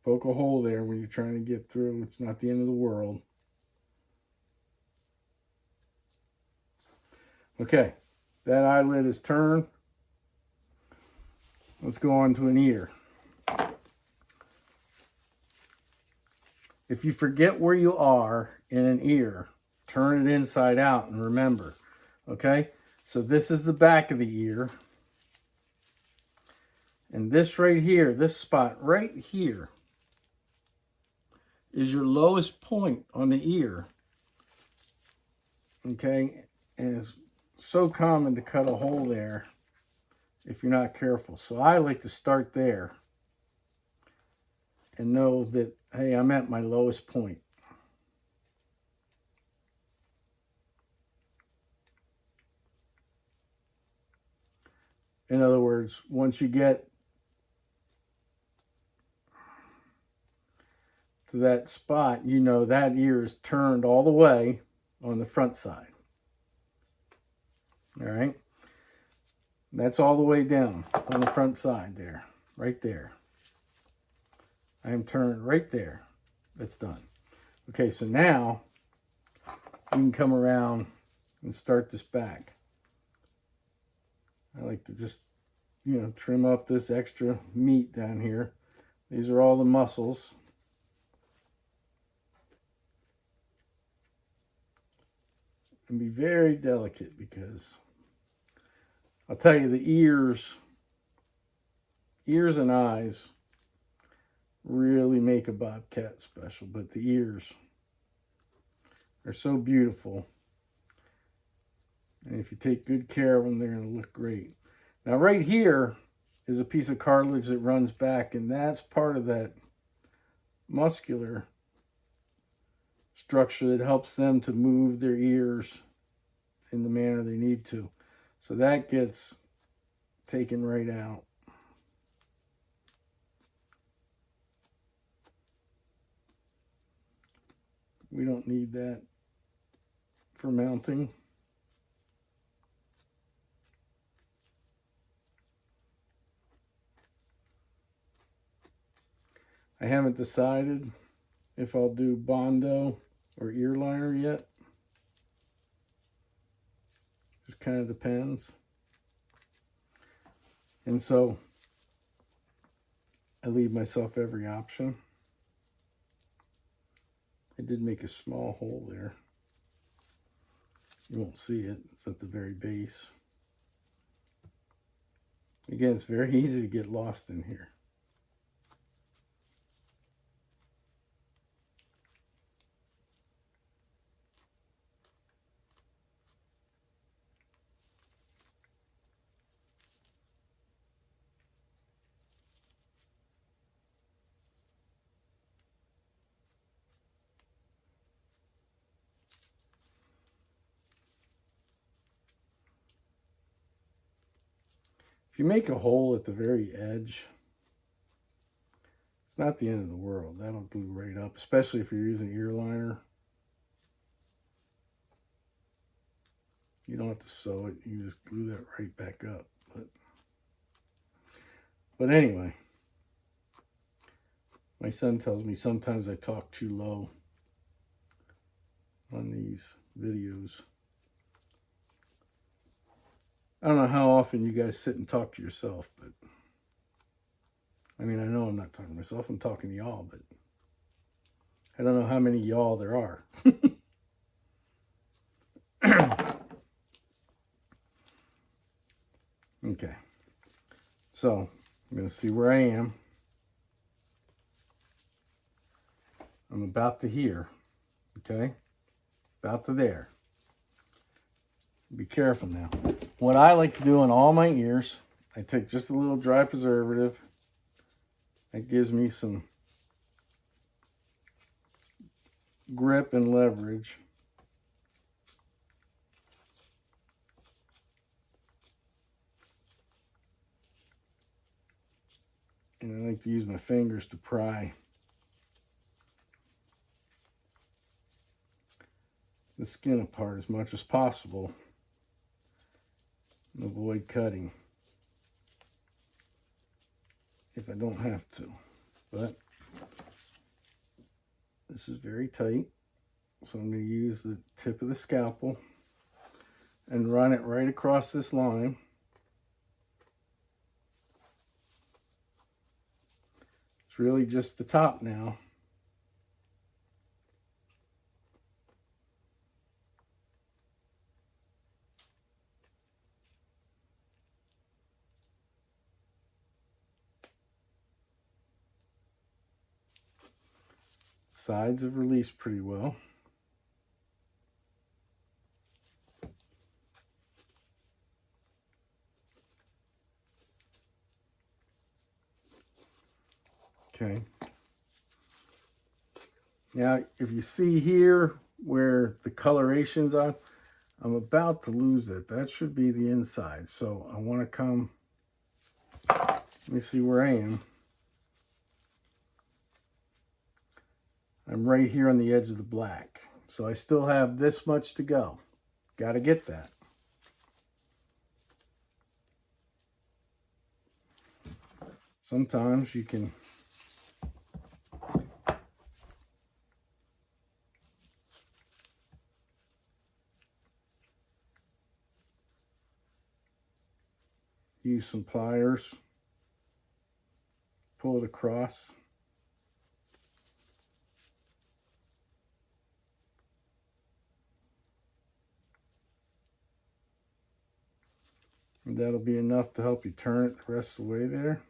Speaker 1: poke a hole there when you're trying to get through. It's not the end of the world. Okay, that eyelid is turned. Let's go on to an ear. If you forget where you are in an ear, turn it inside out and remember. Okay, so this is the back of the ear. And this right here, this spot right here, is your lowest point on the ear. Okay, and it's so common to cut a hole there if you're not careful. So I like to start there and know that, hey, I'm at my lowest point. In other words, once you get to that spot, you know that ear is turned all the way on the front side. All right, that's all the way down on the front side there, right there. I am turned right there. That's done. Okay, so now we can come around and start this back. I like to just, trim up this extra meat down here. These are all the muscles. And be very delicate, because I'll tell you, the ears and eyes really make a bobcat special, but the ears are so beautiful. And if you take good care of them, they're going to look great. Now right here is a piece of cartilage that runs back, and that's part of that muscular structure that helps them to move their ears in the manner they need to. So that gets taken right out. We don't need that for mounting. I haven't decided if I'll do Bondo or ear liner yet. Just kind of depends. And so I leave myself every option. I did make a small hole there. You won't see it. It's at the very base. Again, it's very easy to get lost in here. If you make a hole at the very edge, it's not the end of the world. That'll glue right up, especially if you're using ear liner. You don't have to sew it. You just glue that right back up. But anyway, my son tells me sometimes I talk too low on these videos. I don't know how often you guys sit and talk to yourself, but I mean, I know I'm not talking to myself, I'm talking to y'all, but I don't know how many y'all there are. Okay, so I'm going to see where I am. I'm about to here, okay? About to there. Be careful now. What I like to do on all my ears, I take just a little dry preservative. That gives me some grip and leverage. And I like to use my fingers to pry the skin apart as much as possible and avoid cutting if I don't have to. But this is very tight, so I'm going to use the tip of the scalpel and run it right across this line. It's really just the top now. Sides have released pretty well. Okay. Now, if you see here where the coloration's on, I'm about to lose it. That should be the inside. So I want to come, let me see where I am. I'm right here on the edge of the black. So I still have this much to go. Got to get that. Sometimes you can use some pliers, pull it across. And that'll be enough to help you turn it the rest of the way there.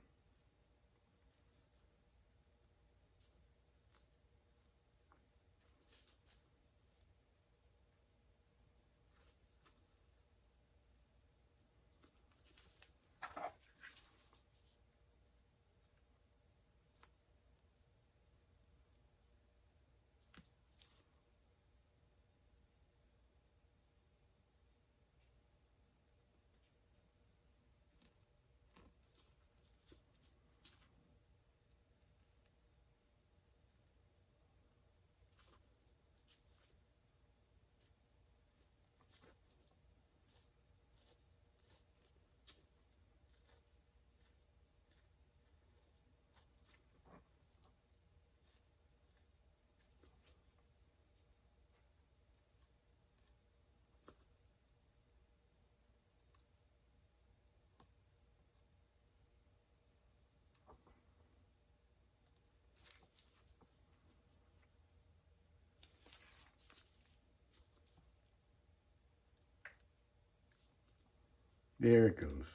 Speaker 1: There it goes.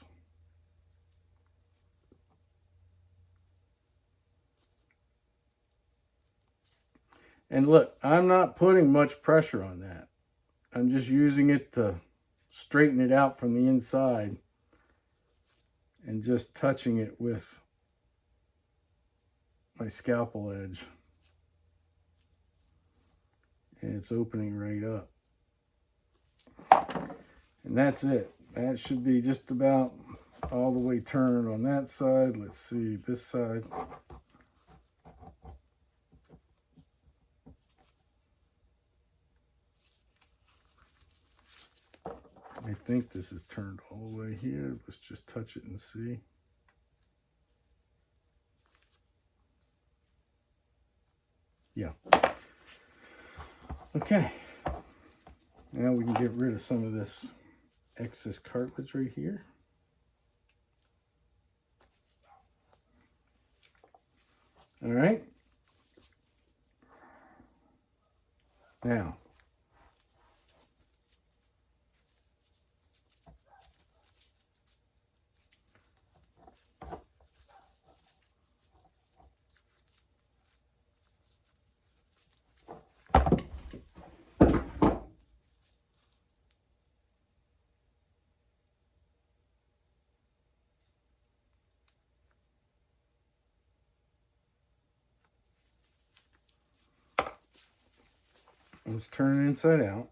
Speaker 1: And look, I'm not putting much pressure on that. I'm just using it to straighten it out from the inside and just touching it with my scalpel edge. And it's opening right up. And that's it. That should be just about all the way turned on that side. Let's see this side. I think this is turned all the way here. Let's just touch it and see. Yeah. Okay. Now we can get rid of some of this excess cartilage right here. All right. Now, let's turn it inside out.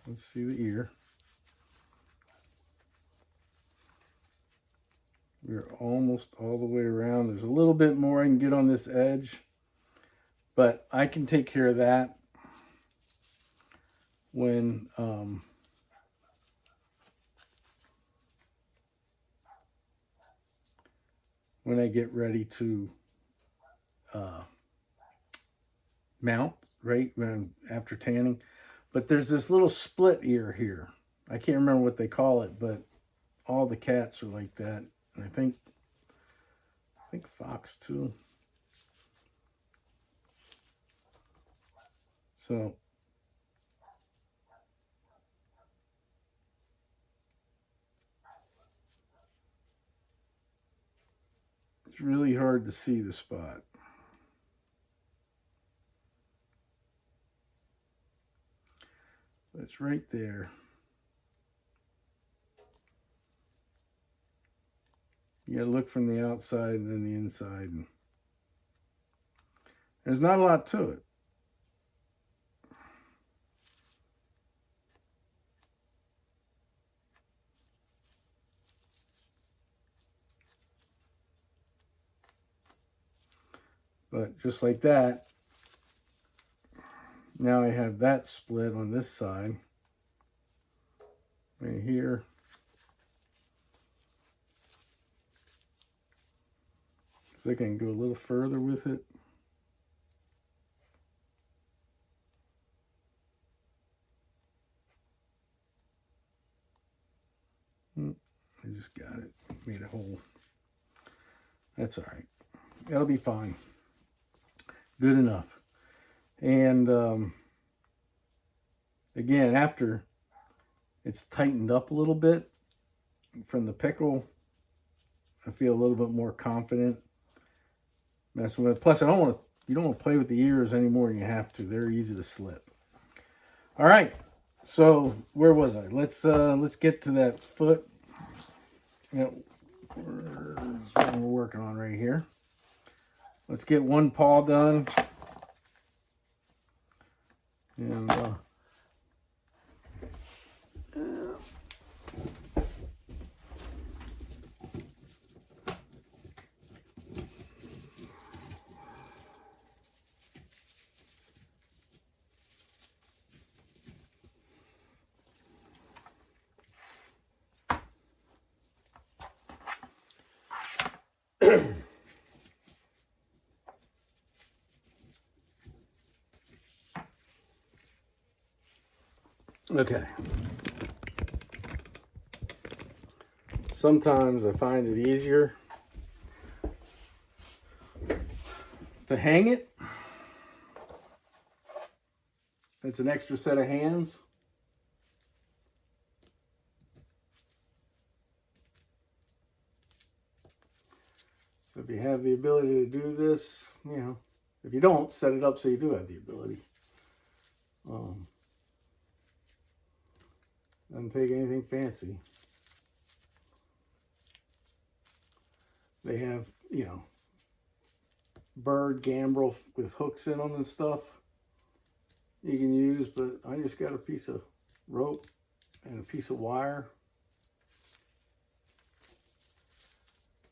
Speaker 1: Let's see the ear. We're almost all the way around. There's a little bit more I can get on this edge, but I can take care of that when I get ready to mount, right, when after tanning. But there's this little split ear here. I can't remember what they call it, but all the cats are like that. And I think fox too. So it's really hard to see the spot. But it's right there. You gotta look from the outside and then the inside. And there's not a lot to it. But just like that, now I have that split on this side, right here. So I can go a little further with it. I just got it, made a hole. That's all right. That'll be fine. Good enough. And again, after it's tightened up a little bit from the pickle, I feel a little bit more confident messing with it. Plus, you don't want to play with the ears any more than you have to. They're easy to slip. All right. So where was I? Let's get to that foot. That's what we're working on right here. Let's get one paw done. And okay. Sometimes I find it easier to hang it. It's an extra set of hands. So if you have the ability to do this, you know, if you don't, set it up so you do have the ability. Doesn't take anything fancy. They have, you know, bird gambrel with hooks in them and stuff you can use, but I just got a piece of rope and a piece of wire.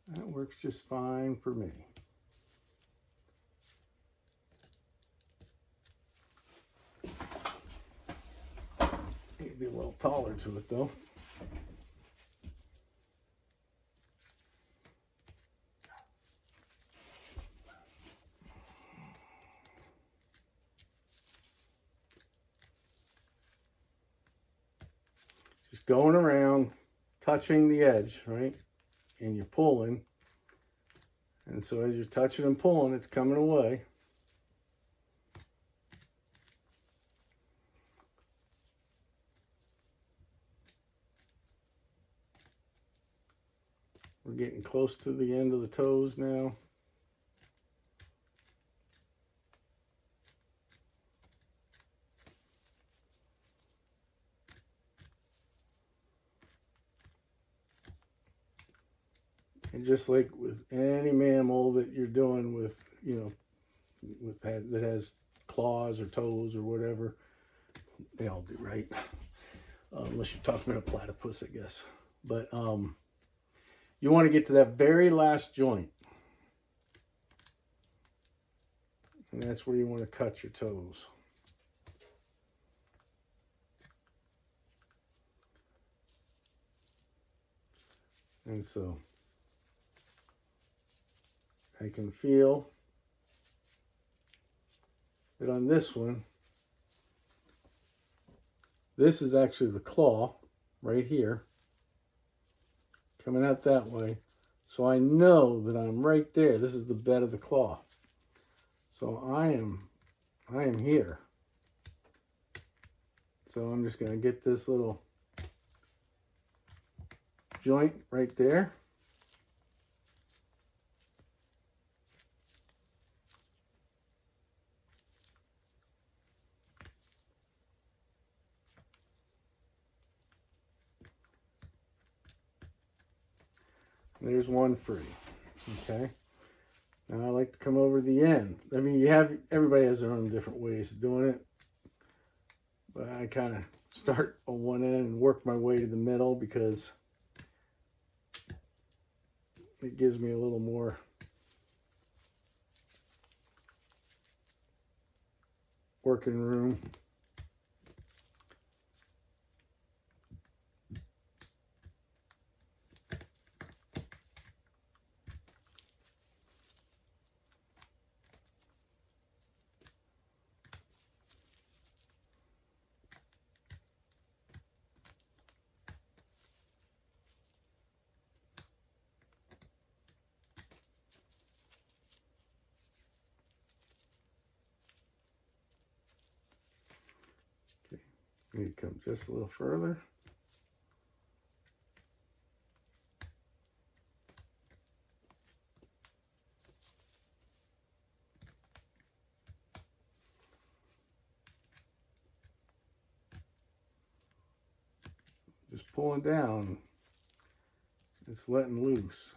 Speaker 1: That works just fine for me. Need to be a little taller to it though. Just going around, touching the edge, right? And you're pulling. And so as you're touching and pulling, it's coming away. We're getting close to the end of the toes now. And just like with any mammal that you're doing with, you know, that has claws or toes or whatever, they all do, right? Unless you're talking about a platypus, I guess. But you want to get to that very last joint. And that's where you want to cut your toes. And so I can feel that on this one, this is actually the claw. right here, coming out that way. So I know that I'm right there. This is the bed of the claw. So I am here. So I'm just going to get this little joint right there. There's one free. Okay. Now I like to come over the end. I mean, everybody has their own different ways of doing it. But I kind of start on one end and work my way to the middle because it gives me a little more working room. Need to come just a little further. Just pulling down. It's letting loose.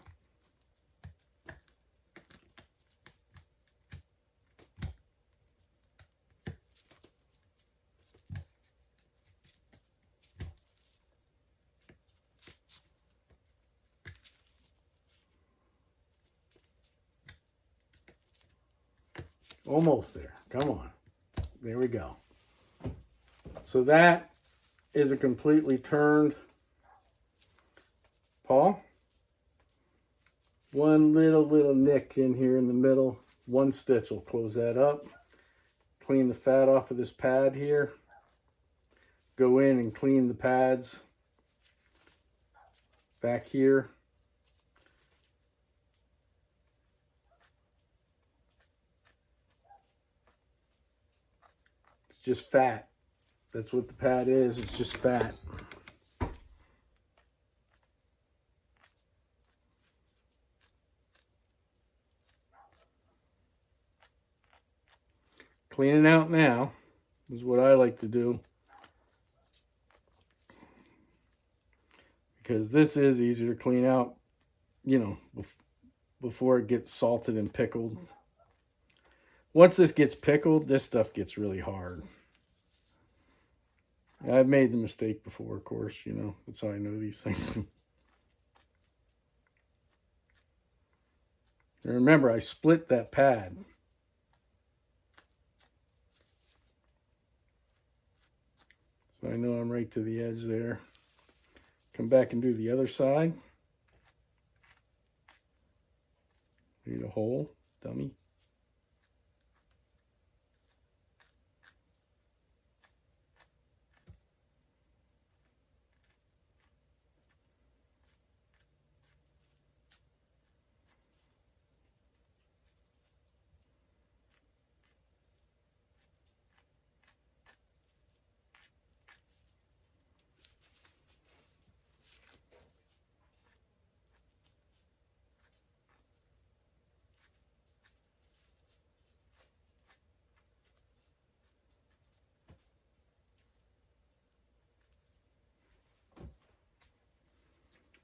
Speaker 1: Almost there. Come on. There we go. So that is a completely turned paw. One little nick in here in the middle. One stitch will close that up. Clean the fat off of this pad here. Go in and clean the pads back here. It's just fat. That's what the pad is. It's just fat. Cleaning out now is what I like to do, because this is easier to clean out, you know, before it gets salted and pickled. Once this gets pickled, this stuff gets really hard. I've made the mistake before, of course, you know, that's how I know these things. And remember, I split that pad. So I know I'm right to the edge there. Come back and do the other side. Need a hole, dummy.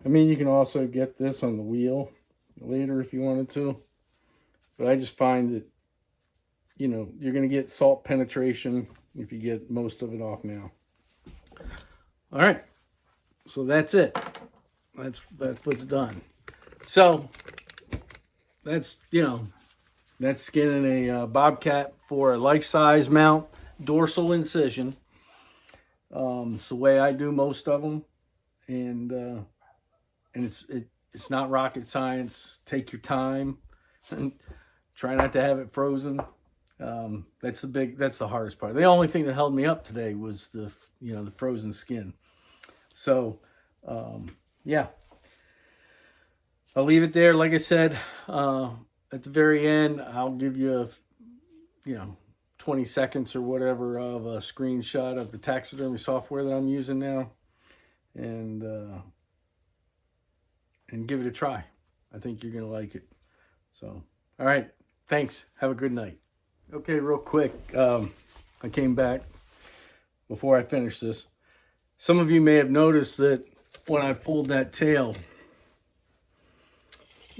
Speaker 1: I mean, you can also get this on the wheel later if you wanted to. But I just find that, you know, you're going to get salt penetration if you get most of it off now. All right. So that's it. That's what's done. So that's, you know, that's skinning a Bobcat for a life-size mount dorsal incision. It's the way I do most of them. And it's not rocket science. Take your time and try not to have it frozen. That's the hardest part. The only thing that held me up today was the frozen skin. So, yeah. I'll leave it there. Like I said, at the very end, I'll give you 20 seconds or whatever of a screenshot of the taxidermy software that I'm using now, and give it a try. I think you're gonna like it. So, all right, thanks. Have a good night. Okay, real quick, I came back before I finish this. Some of you may have noticed that when I pulled that tail,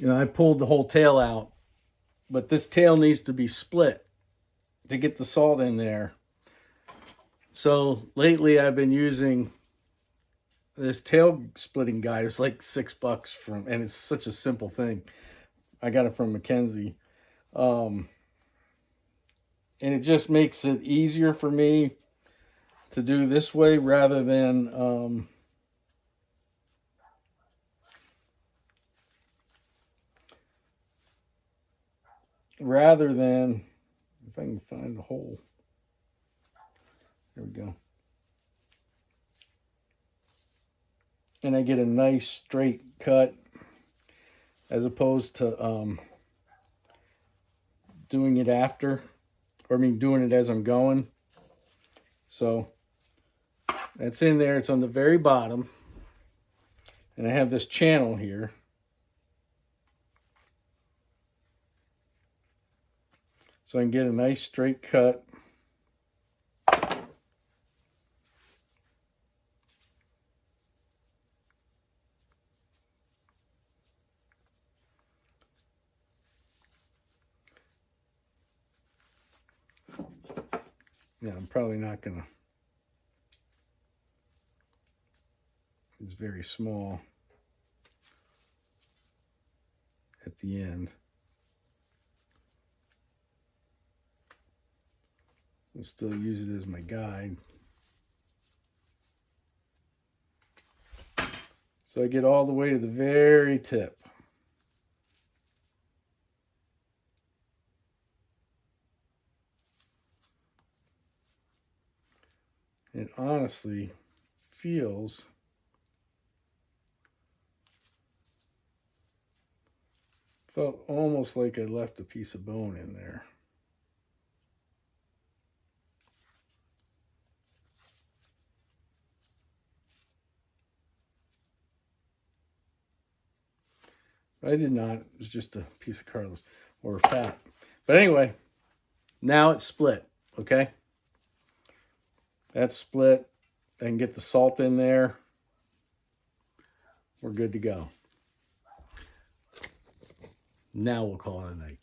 Speaker 1: I pulled the whole tail out, but this tail needs to be split to get the salt in there. So lately I've been using this tail splitting guide. It's like $6 and it's such a simple thing. I got it from Mackenzie. And it just makes it easier for me to do this way rather than if I can find the hole. There we go. And I get a nice straight cut as opposed to doing it after, or doing it as I'm going. So that's in there. It's on the very bottom. And I have this channel here. So I can get a nice straight cut. Yeah, I'm probably not gonna. It's very small at the end. I'll still use it as my guide. So I get all the way to the very tip. It honestly felt almost like I left a piece of bone in there. I did not. It was just a piece of cartilage or fat. But anyway, now it's split, okay? That's split. I can get the salt in there. We're good to go. Now we'll call it a night.